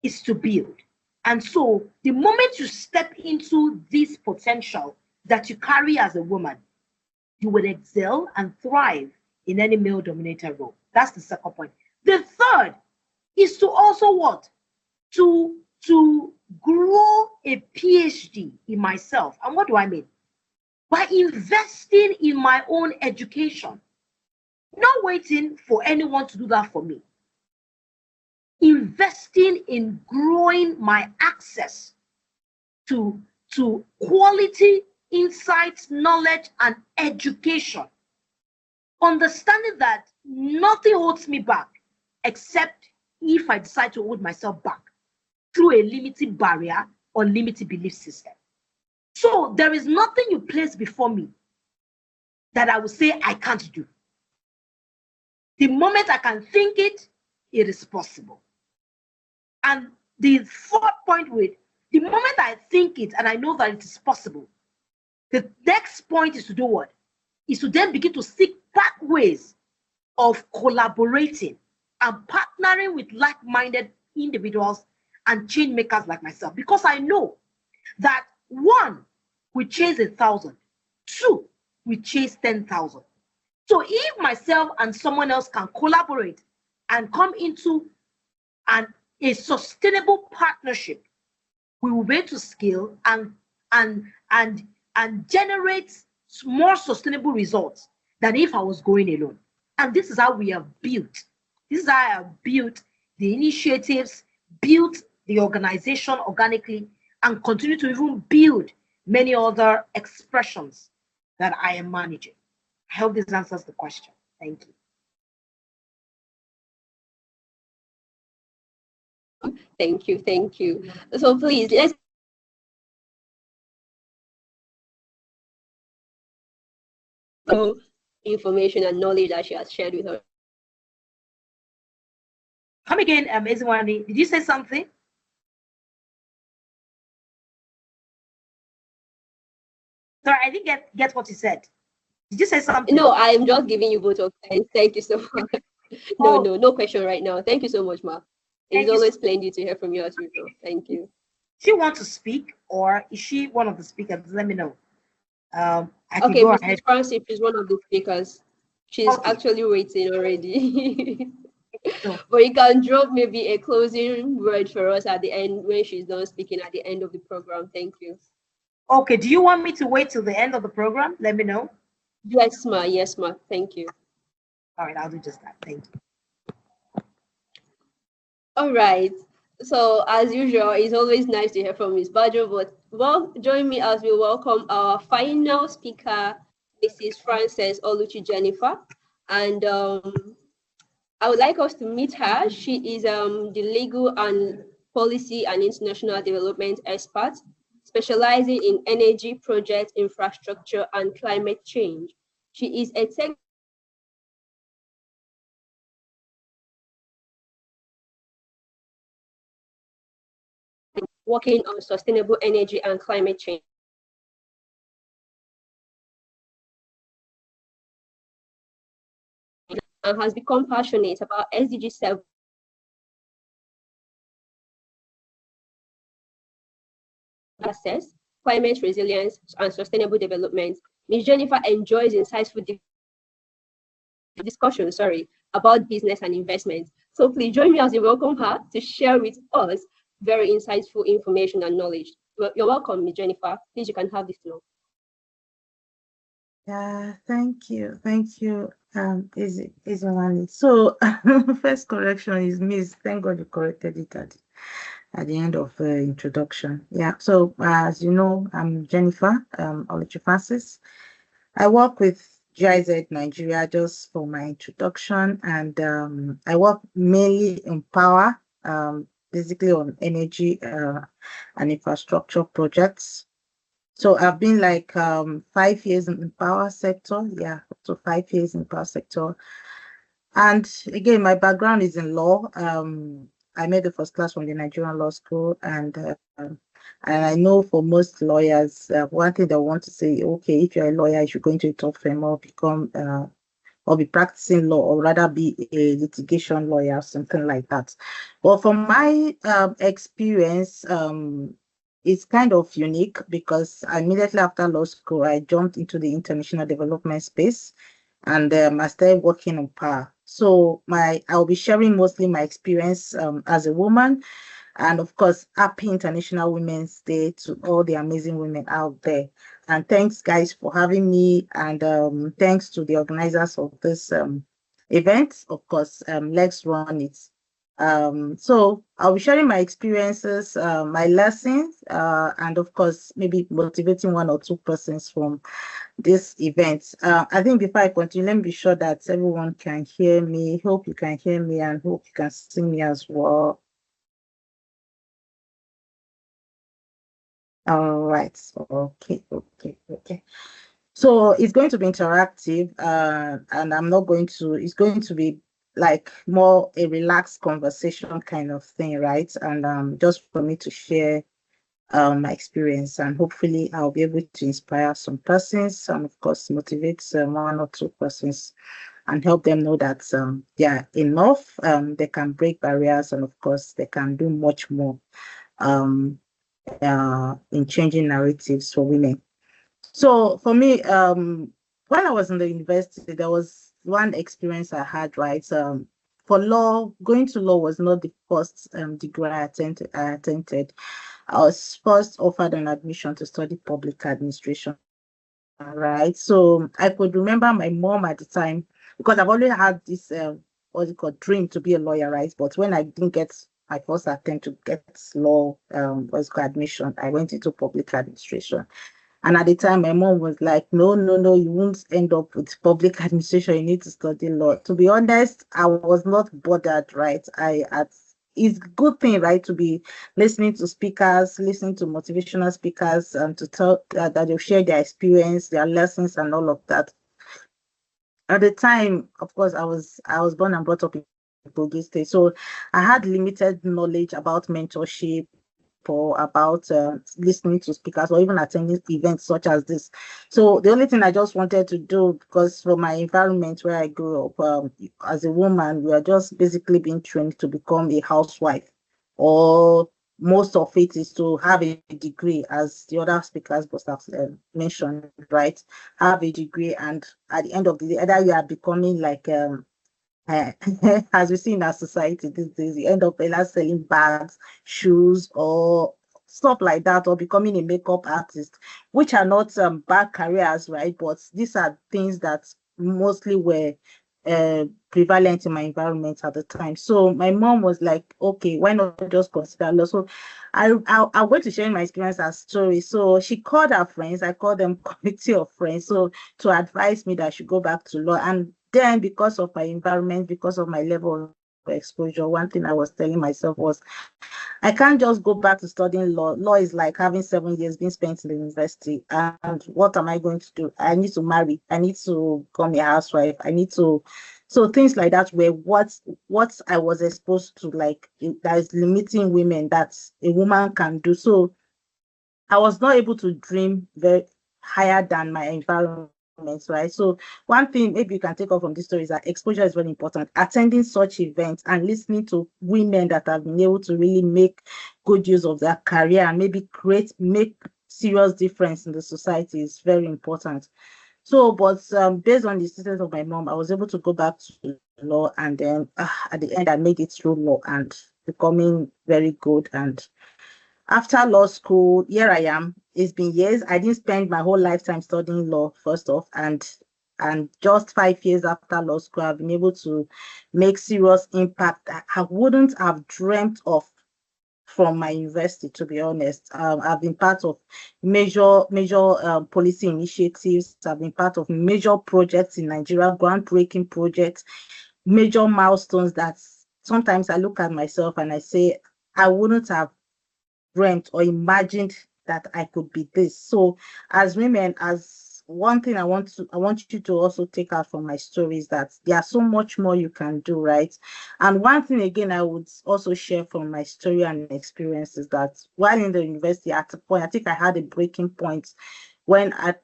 is to build. And so the moment you step into this potential that you carry as a woman, you will excel and thrive in any male-dominated role. That's the second point. The third is to also what? To grow a PhD in myself. And what do I mean? By investing in my own education. Not waiting for anyone to do that for me. Investing in growing my access to quality insights, knowledge, and education. Understanding that nothing holds me back except if I decide to hold myself back through a limited barrier or limited belief system. So there is nothing you place before me that I will say I can't do. The moment I can think it, it is possible. And the fourth point The moment I think it and I know that it is possible, the next point is to do what? Is to then begin to seek pathways of collaborating and partnering with like-minded individuals and change makers like myself. Because I know that one, we chase 1,000. Two, we chase 10,000. So if myself and someone else can collaborate and come into a sustainable partnership, we will be able to scale and generate more sustainable results than if I was going alone. And this is how we have built. This is how I have built the initiatives, built the organization organically, and continue to even build many other expressions that I am managing. I hope this answers the question. Thank you. Thank you, thank you. So please, let's go information and knowledge that she has shared with us. Come again, Eziwani. Did you say something? Sorry, I didn't get what you said. Did you say something? No, I'm just giving you vote of thanks. Thank you so much. No question right now. Thank you so much, Ma. It's always splendid to hear from you as usual. Thank you. She wants to speak, or is she one of the speakers? Let me know. Okay, Mrs. Francis is one of the speakers. She's actually waiting already. But you can drop maybe a closing word for us at the end when she's done speaking at the end of the program. Thank you. Okay, do you want me to wait till the end of the program? Let me know. Yes, ma. Yes, ma. Thank you. All right, I'll do just that. Thank you. All right. So as usual, it's always nice to hear from Ms. Banjo, but join me as we welcome our final speaker, Mrs. Frances Oluchi Jennifer. And I would like us to meet her. She is the legal and policy and international development expert, specializing in energy project infrastructure and climate change. She is a working on sustainable energy and climate change. And has become passionate about SDG 7 access, climate resilience, and sustainable development. Ms. Jennifer enjoys insightful discussions, about business and investment. So please join me as we welcome her to share with us very insightful information and knowledge. You're welcome, Ms. Jennifer. Please, you can have the floor. Yeah, thank you. Easy. So first correction is Miss. Thank God you corrected it at the end of the introduction. Yeah. So as you know, I'm Jennifer Oluchi. I work with GIZ Nigeria, just for my introduction, and I work mainly in power, basically on energy and infrastructure projects. So I've been like 5 years in the power sector. Yeah, so 5 years in the power sector. And again, my background is in law. I made the first class from the Nigerian Law School, and I know for most lawyers, one thing they want to say, okay, if you're a lawyer, you should go into a top firm or become or be practicing law, or rather be a litigation lawyer, something like that. But from my experience, it's kind of unique because immediately after law school, I jumped into the international development space, and I started working on power. So I'll be sharing mostly my experience as a woman, and of course, happy International Women's Day to all the amazing women out there. And thanks, guys, for having me, and thanks to the organizers of this event, of course, Lexrunit. So I'll be sharing my experiences, my lessons, and of course, maybe motivating one or two persons from this event. I think before I continue, let me be sure that everyone can hear me. Hope you can hear me, and hope you can see me as well. All right. Okay. So it's going to be interactive, and I'm not going to. It's going to be like more a relaxed conversation kind of thing, right? And just for me to share my experience, and hopefully I'll be able to inspire some persons and of course motivate one or two persons and help them know that they are enough, they can break barriers, and of course they can do much more in changing narratives for women. So for me, when I was in the university, there was one experience I had, right? For law, going to law was not the first degree I attended. I was first offered an admission to study public administration, right? So I could remember my mom at the time, because I've always had this what's it called, dream to be a lawyer, right? But when I didn't get my first attempt to get law what's it called, admission, I went into public administration. And at the time, my mom was like, no, no, no, you won't end up with public administration. You need to study law. To be honest, I was not bothered, right? It's a good thing, right, to be listening to speakers, listening to motivational speakers, and to tell that they'll share their experience, their lessons, and all of that. At the time, of course, I was born and brought up in Kogi State, so I had limited knowledge about mentorship or about listening to speakers or even attending events such as this. So the only thing I just wanted to do, because for my environment where I grew up, as a woman, we are just basically being trained to become a housewife, or most of it is to have a degree, as the other speakers must have mentioned, right? Have a degree, and at the end of the day, either you are becoming like uh, as we see in our society these days, you end up either selling bags, shoes, or stuff like that, or becoming a makeup artist, which are not bad careers, right? But these are things that mostly were prevalent in my environment at the time. So my mom was like, okay, why not just consider law? So I went to share my experience as story. So she called her friends, I called them committee of friends, so to advise me that I should go back to law. And then because of my environment, because of my level of exposure, one thing I was telling myself was, I can't just go back to studying law. Law is like having 7 years being spent in the university. And what am I going to do? I need to marry. I need to become a housewife. I need to. So things like that were what I was exposed to, like that is limiting women that a woman can do. So I was not able to dream very higher than my environment, right? So one thing maybe you can take off from this story is that exposure is very important. Attending such events and listening to women that have been able to really make good use of their career and maybe make serious difference in the society is very important. So, but based on the statement of my mom, I was able to go back to law, and then at the end, I made it through law and becoming very good. And after law school, here I am. It's been years. I didn't spend my whole lifetime studying law, first off, and just 5 years after law school, I've been able to make serious impact that I wouldn't have dreamt of from my university, to be honest. I've been part of major policy initiatives. I've been part of major projects in Nigeria, groundbreaking projects, major milestones that sometimes I look at myself and I say, I wouldn't have dreamt or imagined that I could be this. So as women, as one thing I want you to also take out from my story is that there's so much more you can do, right? And one thing again I would also share from my story and experience is that while in the university, at a point, I think I had a breaking point when I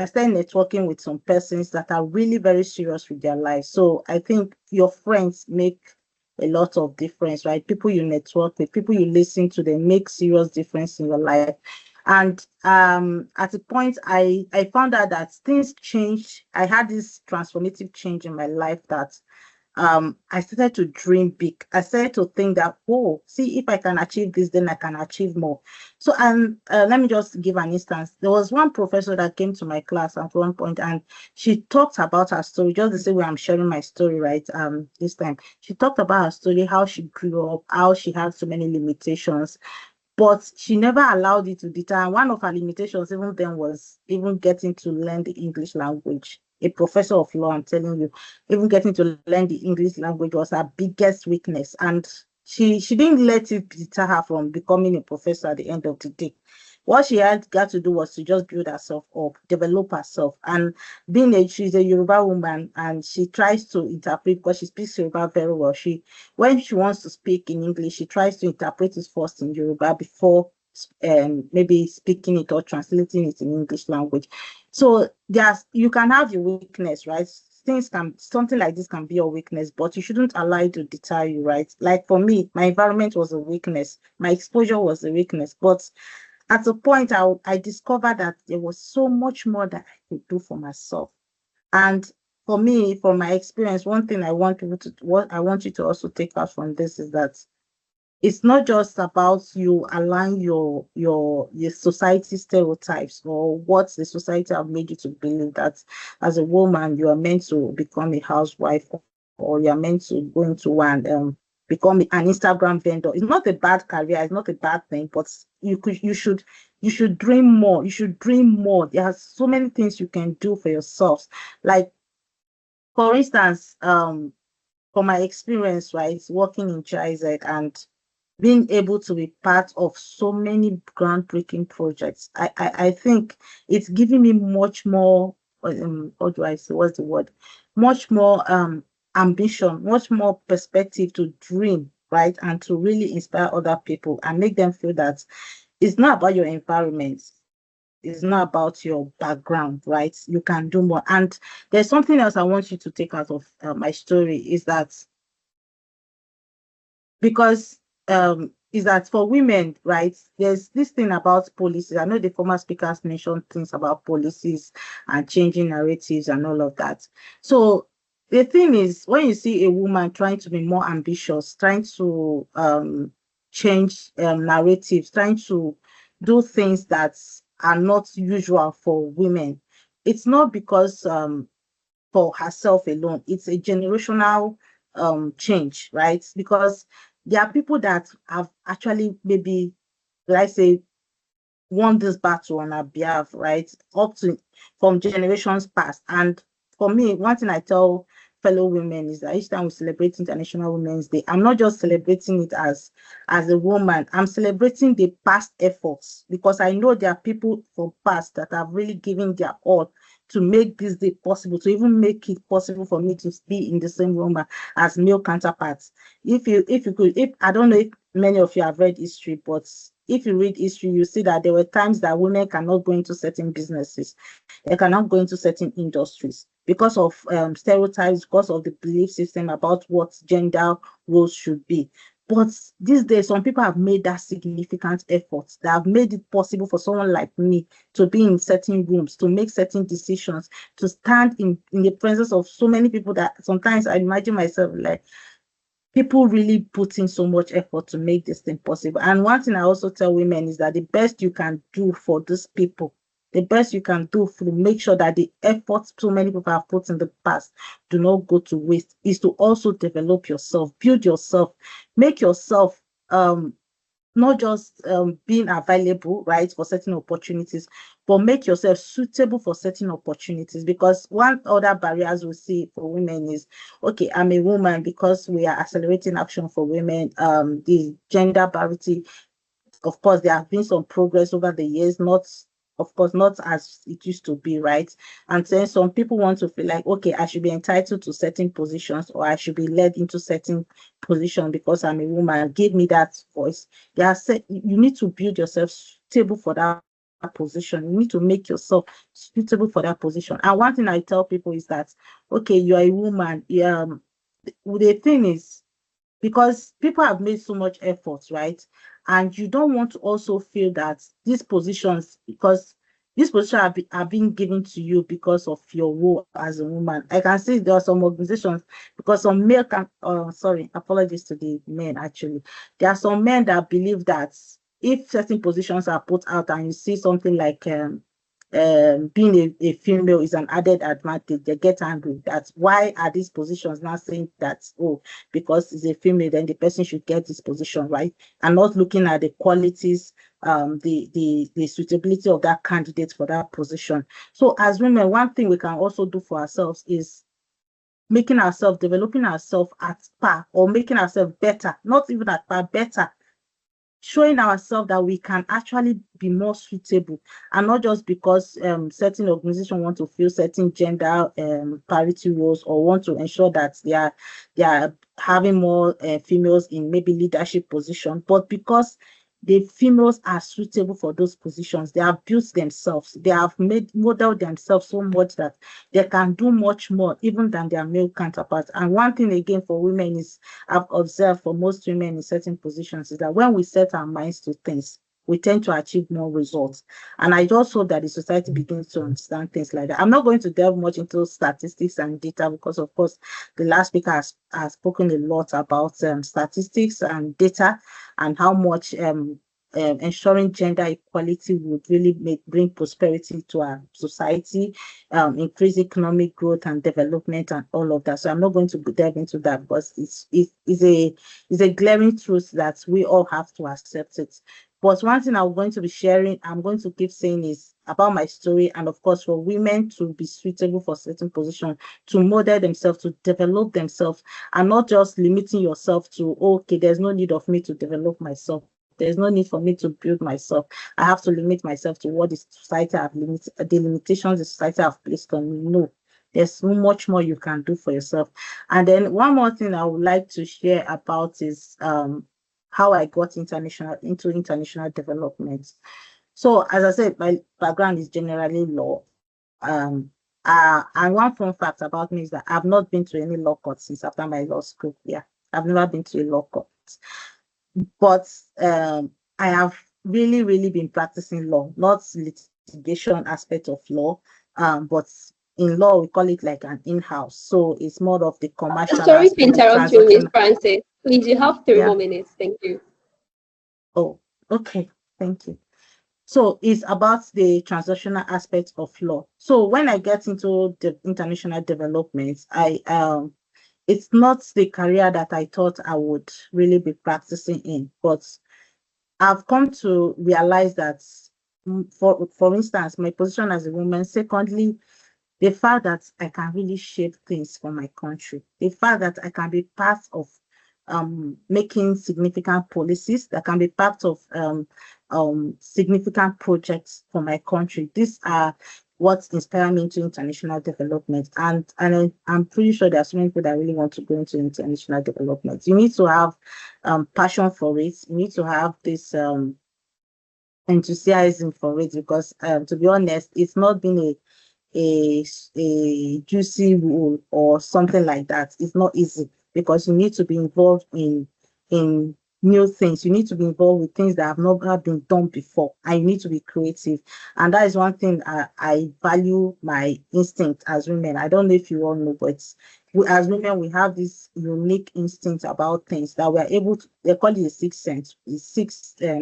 started networking with some persons that are really very serious with their lives. So I think your friends make a lot of difference, right? People you network with, people you listen to, they make serious difference in your life. And at a point, I found out that things changed. I had this transformative change in my life that I started to dream big. I started to think that, oh, see, if I can achieve this, then I can achieve more. So, and let me just give an instance. There was one professor that came to my class at one point, and she talked about her story, just the same way I'm sharing my story, right? This time, she talked about her story, how she grew up, how she had so many limitations, but she never allowed it to deter. One of her limitations even then was even getting to learn the English language. A professor of law, I'm telling you, even getting to learn the English language was her biggest weakness. And she didn't let it deter her from becoming a professor at the end of the day. What she had got to do was to just build herself up, develop herself. And she's a Yoruba woman, and she tries to interpret, because she speaks Yoruba very well. When she wants to speak in English, she tries to interpret it first in Yoruba before maybe speaking it or translating it in English language. So you can have your weakness, right? Something like this can be your weakness, but you shouldn't allow it to deter you, right? Like for me, my environment was a weakness, my exposure was a weakness, but at a point I discovered that there was so much more that I could do for myself. And for me, from my experience, one thing what I want you to also take out from this is that it's not just about you align your society stereotypes or what the society have made you to believe that as a woman you are meant to become a housewife, or you are meant to go into one become an Instagram vendor. It's not a bad career, it's not a bad thing, but you should dream more. You should dream more. There are so many things you can do for yourselves. Like for instance, from my experience, right, working in GIZ and being able to be part of so many groundbreaking projects, I think it's giving me much more, how do I say, what's the word? Much more ambition, much more perspective to dream, right? And to really inspire other people and make them feel that it's not about your environment. It's not about your background, right? You can do more. And there's something else I want you to take out of my story is that because is that for women, right? There's this thing about policies. I know the former speakers mentioned things about policies and changing narratives and all of that. So the thing is, when you see a woman trying to be more ambitious, trying to change narratives, trying to do things that are not usual for women, it's not because for herself alone. It's a generational change, right? Because there are people that have actually maybe, like say, won this battle on our behalf, right? Up to from generations past. And for me, one thing I tell fellow women is that each time we celebrate International Women's Day, I'm not just celebrating it as a woman, I'm celebrating the past efforts, because I know there are people from past that have really given their all to make this day possible, to even make it possible for me to be in the same room as male counterparts. If I don't know if many of you have read history, but if you read history, you see that there were times that women cannot go into certain businesses, they cannot go into certain industries because of stereotypes, because of the belief system about what gender roles should be. But these days, some people have made that significant effort that have made it possible for someone like me to be in certain rooms, to make certain decisions, to stand in the presence of so many people that sometimes I imagine myself like, people really put in so much effort to make this thing possible. And one thing I also tell women is that the best you can do for these people, the best you can do to make sure that the efforts so many people have put in the past do not go to waste, is to also develop yourself, build yourself, make yourself not just being available, right, for certain opportunities, but make yourself suitable for certain opportunities. Because one other barriers we see for women is, okay, I'm a woman, because we are accelerating action for women, the gender parity. Of course, there have been some progress over the years, not, of course, not as it used to be, right? And then some people want to feel like, okay, I should be entitled to certain positions, or I should be led into certain position because I'm a woman. Give me that voice. You need to build yourself suitable for that position. You need to make yourself suitable for that position. And one thing I tell people is that, okay, you are a woman. The thing is, because people have made so much effort, right? And you don't want to also feel that these positions, because these positions are being given to you because of your role as a woman. I can see there are some organizations, because some male can, sorry, apologies to the men actually. There are some men that believe that if certain positions are put out and you see something like being a female is an added advantage, they get angry. That's why are these positions now saying that, oh, because it's a female, then the person should get this position, right? And not looking at the qualities, the suitability of that candidate for that position. So as women, one thing we can also do for ourselves is developing ourselves at par, or making ourselves better, not even at par, better, showing ourselves that we can actually be more suitable, and not just because certain organizations want to fill certain gender parity roles, or want to ensure that they are having more females in maybe leadership position, but because the females are suitable for those positions. They have built themselves. They have modeled themselves so much that they can do much more even than their male counterparts. And one thing again for women is, I've observed for most women in certain positions, is that when we set our minds to things, we tend to achieve more results. And I just hope that the society begins to understand things like that. I'm not going to delve much into statistics and data because, of course, the last speaker has spoken a lot about statistics and data and how much ensuring gender equality would really bring prosperity to our society, increase economic growth and development and all of that. So I'm not going to delve into that because it's a glaring truth that we all have to accept it. But one thing I'm going to be sharing, I'm going to keep saying, is about my story, and of course for women to be suitable for certain positions, to model themselves, to develop themselves, and not just limiting yourself to, okay, there's no need of me to develop myself. There's no need for me to build myself. I have to limit myself to what the society have limited, the limitations the society have placed on me. No, there's so much more you can do for yourself. And then one more thing I would like to share about is how I got into international development. So as I said, my background is generally law. And one fun fact about me is that I've not been to any law court since after my law school. Yeah, I've never been to a law court. But I have really, really been practicing law, not litigation aspect of law, but in law we call it like an in-house. So it's more of the commercial Sorry to aspect, interrupt you, Miss transaction. Francis. Please, you have 3 more Yeah. minutes. Thank you. Oh, okay. Thank you. So it's about the transactional aspect of law. So when I get into the international development, it's not the career that I thought I would really be practicing in, but I've come to realize that, for instance, my position as a woman, secondly, the fact that I can really shape things for my country, the fact that I can be part of making significant policies, that can be part of significant projects for my country. These are what inspire me into international development. And I'm pretty sure there are so many people that really want to go into international development. You need to have passion for it. You need to have this enthusiasm for it, because to be honest, it's not been a juicy role or something like that. It's not easy, because you need to be involved in new things. You need to be involved with things that have not been done before, and you need to be creative. And that is one thing I value my instinct as women. I don't know if you all know, but as women, we have this unique instinct about things that we're able to, they call it a sixth sense,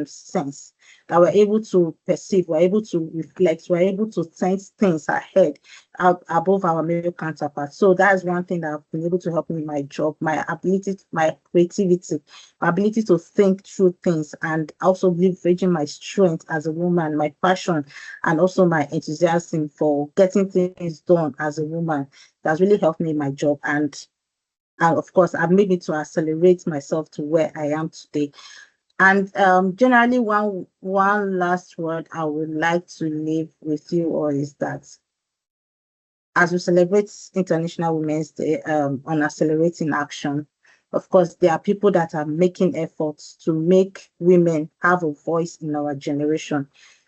sense, that we're able to perceive, we're able to reflect, we're able to sense things ahead, above our male counterparts. So that's one thing that I've been able to help me in my job, my ability, my creativity, my ability to think through things, and also leveraging my strength as a woman, my passion, and also my enthusiasm for getting things done as a woman. That's really helped me in my job, and of course, I've made me to accelerate myself to where I am today. And generally, one last word I would like to leave with you all is that, as we celebrate International Women's Day on Accelerating Action, of course, there are people that are making efforts to make women have a voice in our generation.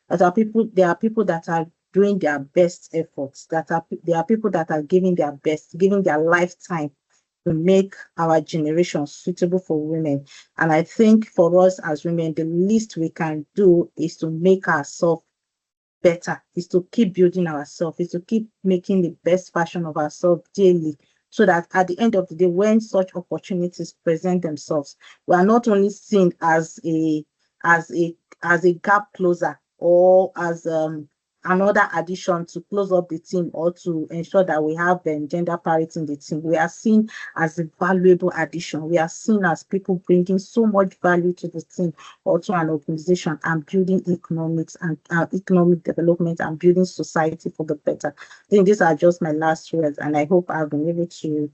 There are people that are doing their best efforts. There are people that are giving their best, giving their lifetime to make our generation suitable for women. And I think for us as women, the least we can do is to make ourselves better, is to keep building ourselves, is to keep making the best version of ourselves daily, so that at the end of the day, when such opportunities present themselves, we are not only seen as a gap closer, or as another addition to close up the team, or to ensure that we have gender parity in the team. We are seen as a valuable addition. We are seen as people bringing so much value to the team or to an organization, and building economics and economic development, and building society for the better. I think these are just my last words, and I hope I've been able to,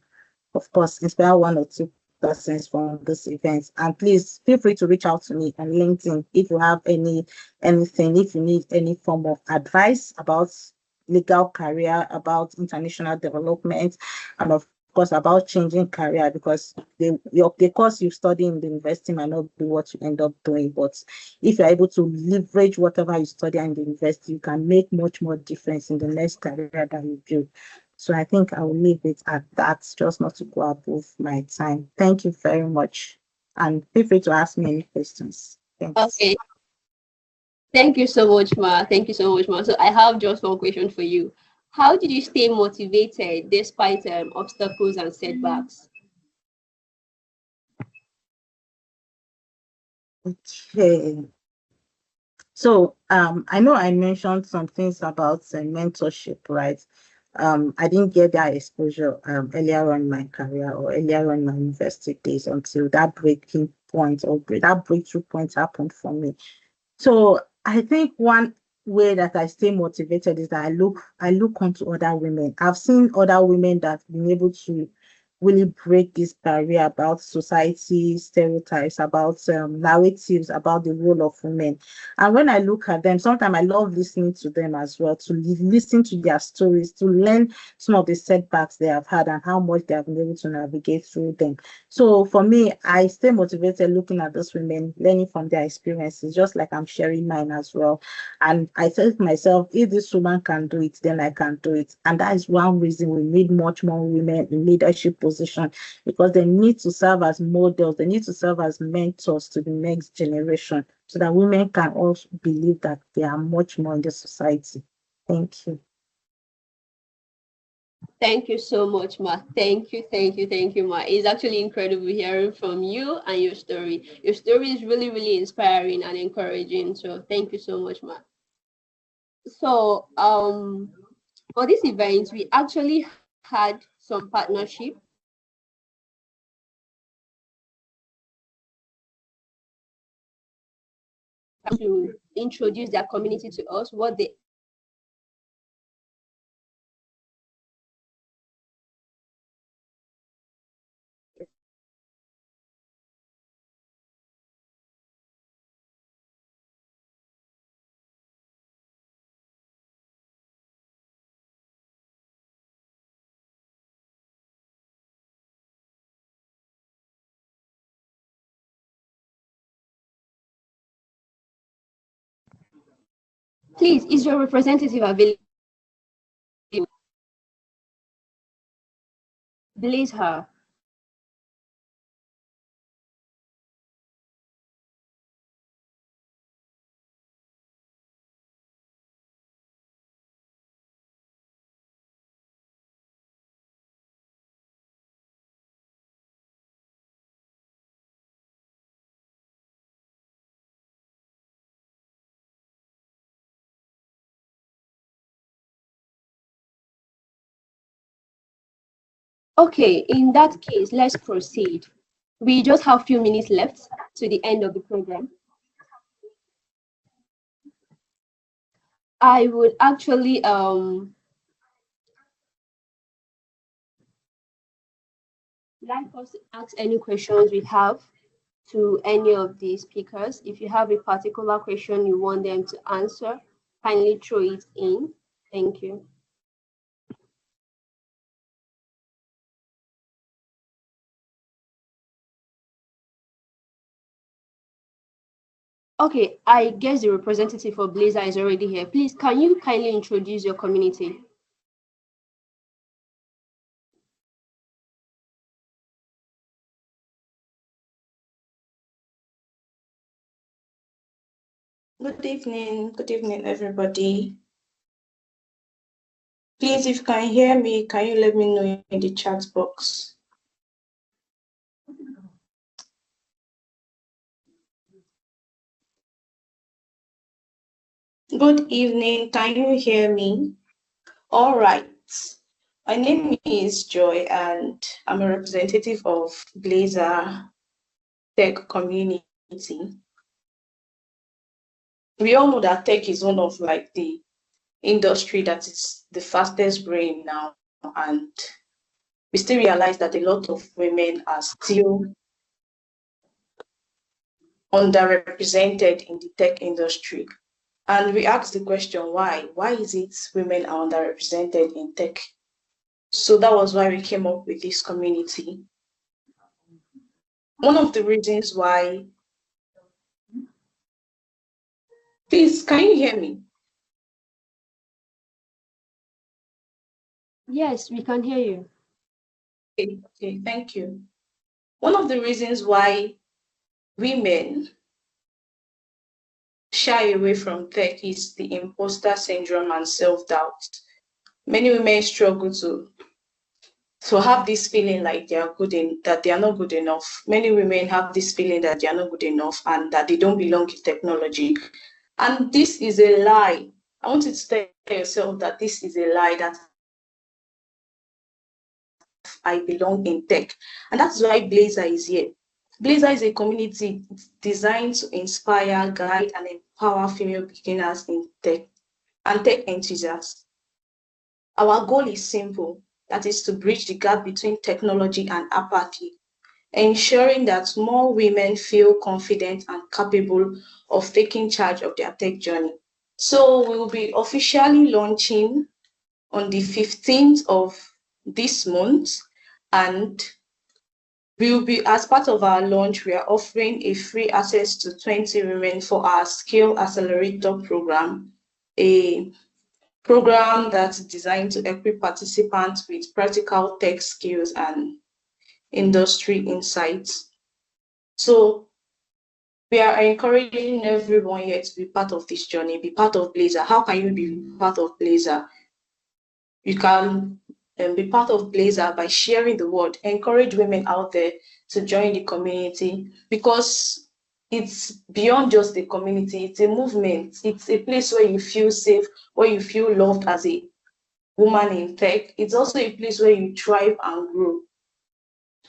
of course, inspire one or two persons from this event. And please feel free to reach out to me on LinkedIn if you have anything, if you need any form of advice about legal career, about international development, and of course course, about changing career, because the course you study in the university might not be what you end up doing. But if you're able to leverage whatever you study in the university, you can make much more difference in the next career that you build. So I think I will leave it at that, just not to go above my time. Thank you very much. And feel free to ask me any questions. Thanks. Okay. Thank you so much, Ma. Thank you so much, Ma. So I have just one question for you. How did you stay motivated despite obstacles and setbacks? Okay. So I know I mentioned some things about mentorship, right? I didn't get that exposure earlier on in my career or earlier on in my university days until that breaking point or that breakthrough point happened for me. So I think one way that I stay motivated is that I look onto other women. I've seen other women that have been able to really break this barrier about society stereotypes, about narratives about the role of women. And when I look at them, sometimes I love listening to them as well, to listen to their stories, to learn some of the setbacks they have had and how much they have been able to navigate through them. So for me, I stay motivated looking at those women, learning from their experiences, just like I'm sharing mine as well. And I tell myself, if this woman can do it, then I can do it. And that is one reason we need much more women in leadership position, because they need to serve as models, they need to serve as mentors to the next generation, so that women can also believe that they are much more in the society. Thank you. Thank you so much, Ma. Thank you, Ma. It's actually incredible hearing from you and your story. Your story is really, really inspiring and encouraging. So thank you so much, Ma. So for this event, we actually had some partnership to introduce their community to us, what they please, is your representative available? Blaze her. Okay, in that case, let's proceed. We just have a few minutes left to the end of the program. I would actually like us to ask any questions we have to any of the speakers. If you have a particular question you want them to answer, kindly throw it in. Thank you. Okay, I guess the representative for Blazer is already here. Please, can you kindly introduce your community? Good evening, everybody. Please, if you can hear me, can you let me know in the chat box? Good evening, can you hear me? All right. My name is Joy, and I'm a representative of Blazer Tech Community. We all know that tech is one of the industry that is the fastest growing now, and we still realize that a lot of women are still underrepresented in the tech industry. And we ask the question, why? Why is it women are underrepresented in tech? So that was why we came up with this community. One of the reasons why, please, can you hear me? Yes, we can hear you. Okay, thank you. One of the reasons why women shy away from tech is the imposter syndrome and self-doubt. Many women struggle to have this feeling like that they are not good enough. Many women have this feeling that they are not good enough and that they don't belong in technology. And this is a lie. I want you to tell yourself that this is a lie, that I belong in tech. And that's why Blazer is here. Blazer is a community designed to inspire, guide, and empower female beginners in tech and tech enthusiasts. Our goal is simple, that is to bridge the gap between technology and apathy, ensuring that more women feel confident and capable of taking charge of their tech journey. So we will be officially launching on the 15th of this month, and we will be, as part of our launch, we are offering a free access to 20 women for our Skill Accelerator program, a program that's designed to equip participants with practical tech skills and industry insights. So we are encouraging everyone here to be part of this journey, be part of Blazer. How can you be part of Blazer? You can be part of Blazer by sharing the word. Encourage women out there to join the community, because it's beyond just the community. It's a movement. It's a place where you feel safe, where you feel loved as a woman in tech. It's also a place where you thrive and grow.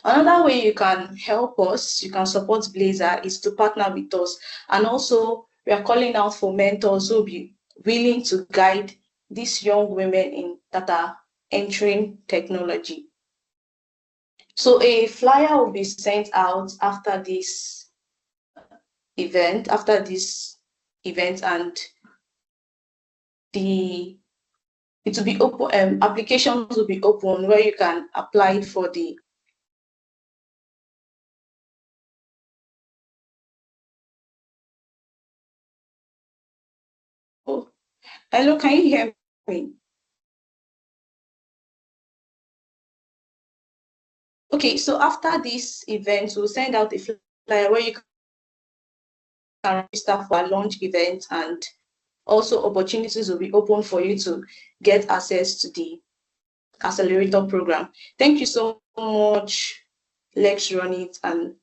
Another way you can help us, you can support Blazer, is to partner with us. And also, we are calling out for mentors who will be willing to guide these young women that are entering technology. So a flyer will be sent out after this event, and it will be open. Applications will be open where you can apply for the. Oh, hello, can you hear me? Okay, so after this event, we'll send out a flyer where you can register for a launch event, and also opportunities will be open for you to get access to the accelerator program. Thank you so much, Lexrunit and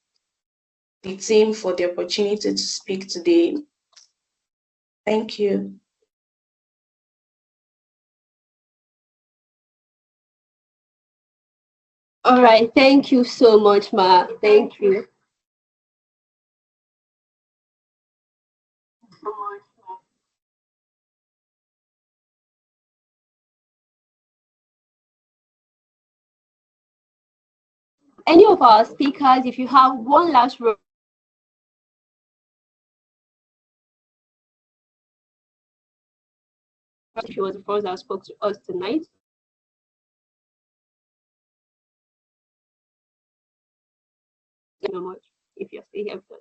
the team, for the opportunity to speak today. Thank you. All right, thank you so much, Ma. Thank you. Any of our speakers, if you have one last word, she was the first that spoke to us tonight. Thank you so much if you're still here with us.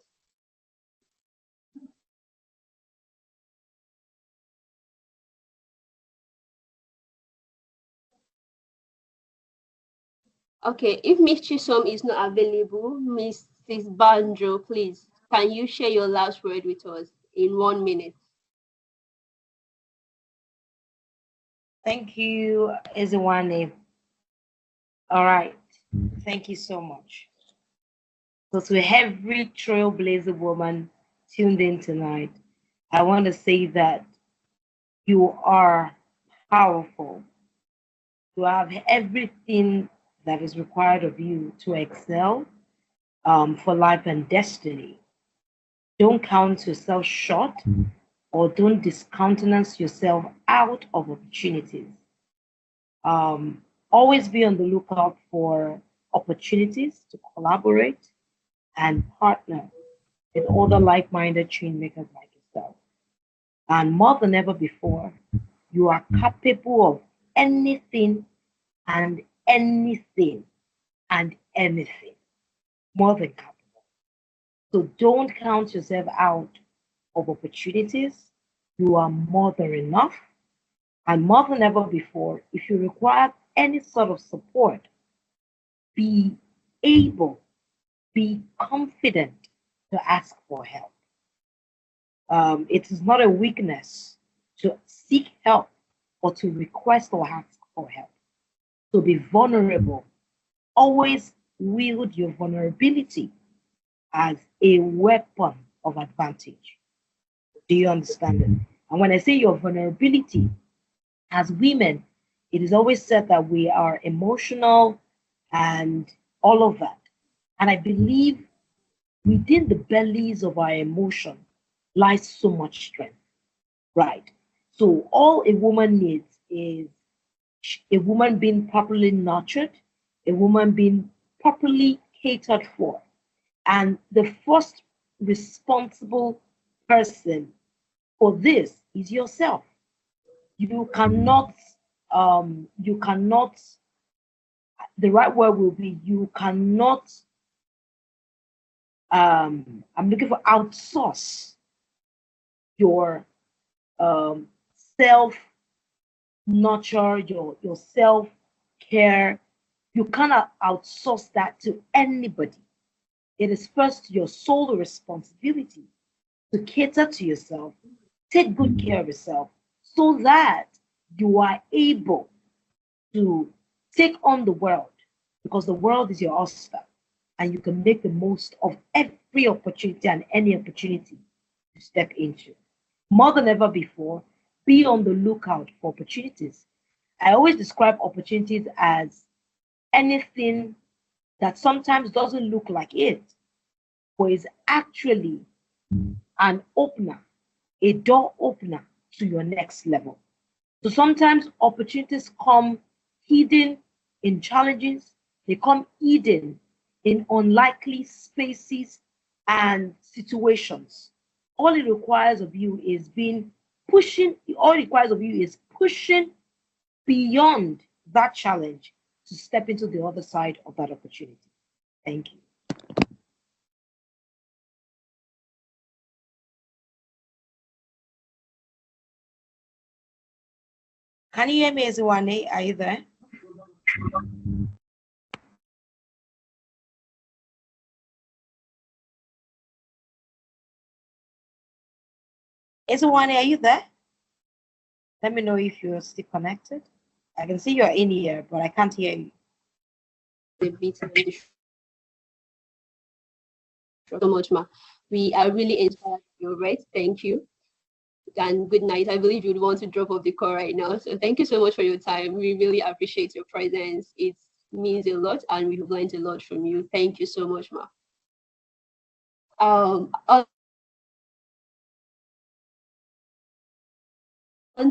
Okay, if Miss Chisom is not available, Mrs. Banjo, please, can you share your last word with us in 1 minute? Thank you, Ezewane. All right. Thank you so much. So to every trailblazer woman tuned in tonight, I want to say that you are powerful. You have everything that is required of you to excel for life and destiny. Don't count yourself short, or don't discountenance yourself out of opportunities. Always be on the lookout for opportunities to collaborate and partner with other like-minded chain makers like yourself. And more than ever before, you are capable of anything and anything and anything, more than capable. So don't count yourself out of opportunities. You are more than enough. And more than ever before, if you require any sort of support, be able, be confident to ask for help. It is not a weakness to seek help or to request or ask for help. To be vulnerable, always wield your vulnerability as a weapon of advantage. Do you understand it? And when I say your vulnerability, as women, it is always said that we are emotional and all of that. And I believe within the bellies of our emotion lies so much strength, right? So all a woman needs is a woman being properly nurtured, a woman being properly catered for. And the first responsible person for this is yourself. You cannot, the right word will be, you cannot, I'm looking for outsource your self nurture, your self care. You cannot outsource that to anybody. It is first your sole responsibility to cater to yourself, take good care of yourself, so that you are able to take on the world, because the world is your oyster and you can make the most of every opportunity and any opportunity to step into. More than ever before, be on the lookout for opportunities. I always describe opportunities as anything that sometimes doesn't look like it, but is actually an opener, a door opener to your next level. So sometimes opportunities come hidden in challenges, they come hidden in unlikely spaces and situations. All it requires of you is all it requires of you is pushing beyond that challenge to step into the other side of that opportunity. Thank you. Can you hear me, Eziwane? Are you there? Eziwane, are you there? Let me know if you're still connected. I can see you're in here, but I can't hear you. The bit so much, ma. We are really inspired by your words. Thank you. And good night. I believe you'd want to drop off the call right now. So thank you so much for your time. We really appreciate your presence. It means a lot and we've learned a lot from you. Thank you so much, ma.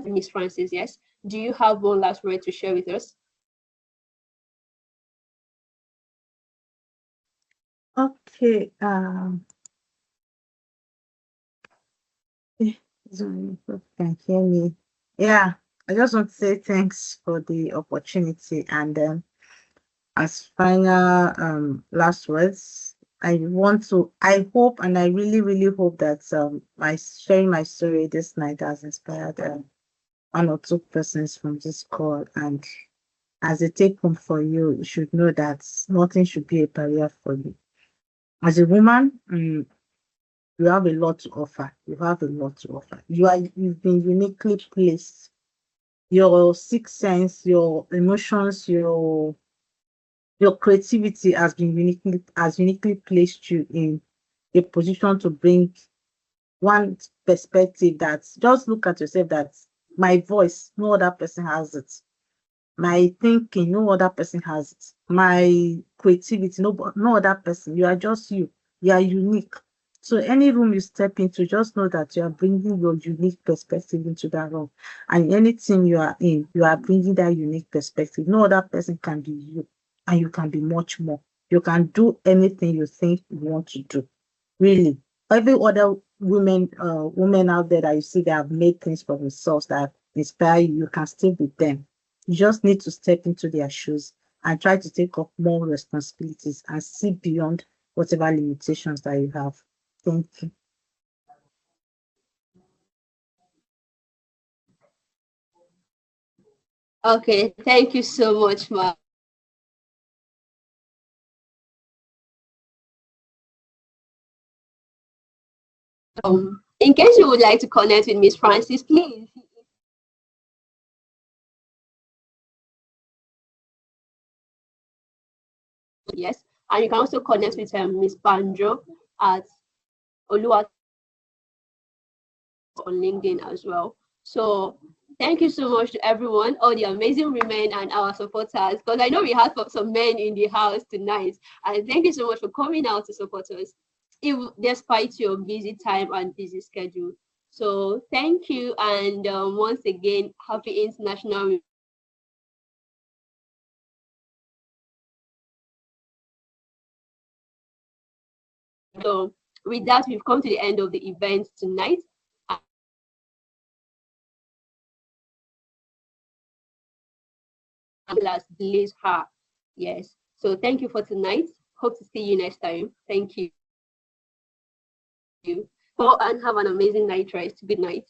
Miss Francis, yes. Do you have one last word to share with us? Okay. Can hear me? Yeah, I just want to say thanks for the opportunity, and as final last words, I hope, and I really, really hope that my sharing my story this night has inspired one or two persons from this call, and as a take home for you, you should know that nothing should be a barrier for you. As a woman, you have a lot to offer. You have a lot to offer. You've been uniquely placed. Your sixth sense, your emotions, your creativity has uniquely placed you in a position to bring one perspective that just look at yourself, that my voice, no other person has it. My thinking, no other person has it. My creativity, no other person. You are just you. You are unique. So any room you step into, just know that you are bringing your unique perspective into that room. And any team you are in, you are bringing that unique perspective. No other person can be you, and you can be much more. You can do anything you think you want to do. Really, every other women out there that you see that have made things for themselves that inspire you, you can still be them. You just need to step into their shoes and try to take up more responsibilities and see beyond whatever limitations that you have. Thank you. Okay, thank you so much, Ma. In case you would like to connect with Miss Francis, please. Yes, and you can also connect with Miss Banjo at Oluwatosin on LinkedIn as well. So thank you so much to everyone, all the amazing women and our supporters, because I know we have some men in the house tonight. And thank you so much for coming out to support us, if, despite your busy time and busy schedule. So thank you, and once again, happy International. So with that, we've come to the end of the event tonight. Last Blaze her. Yes. So thank you for tonight. Hope to see you next time. Thank you. Go and have an amazing night rest. Good night.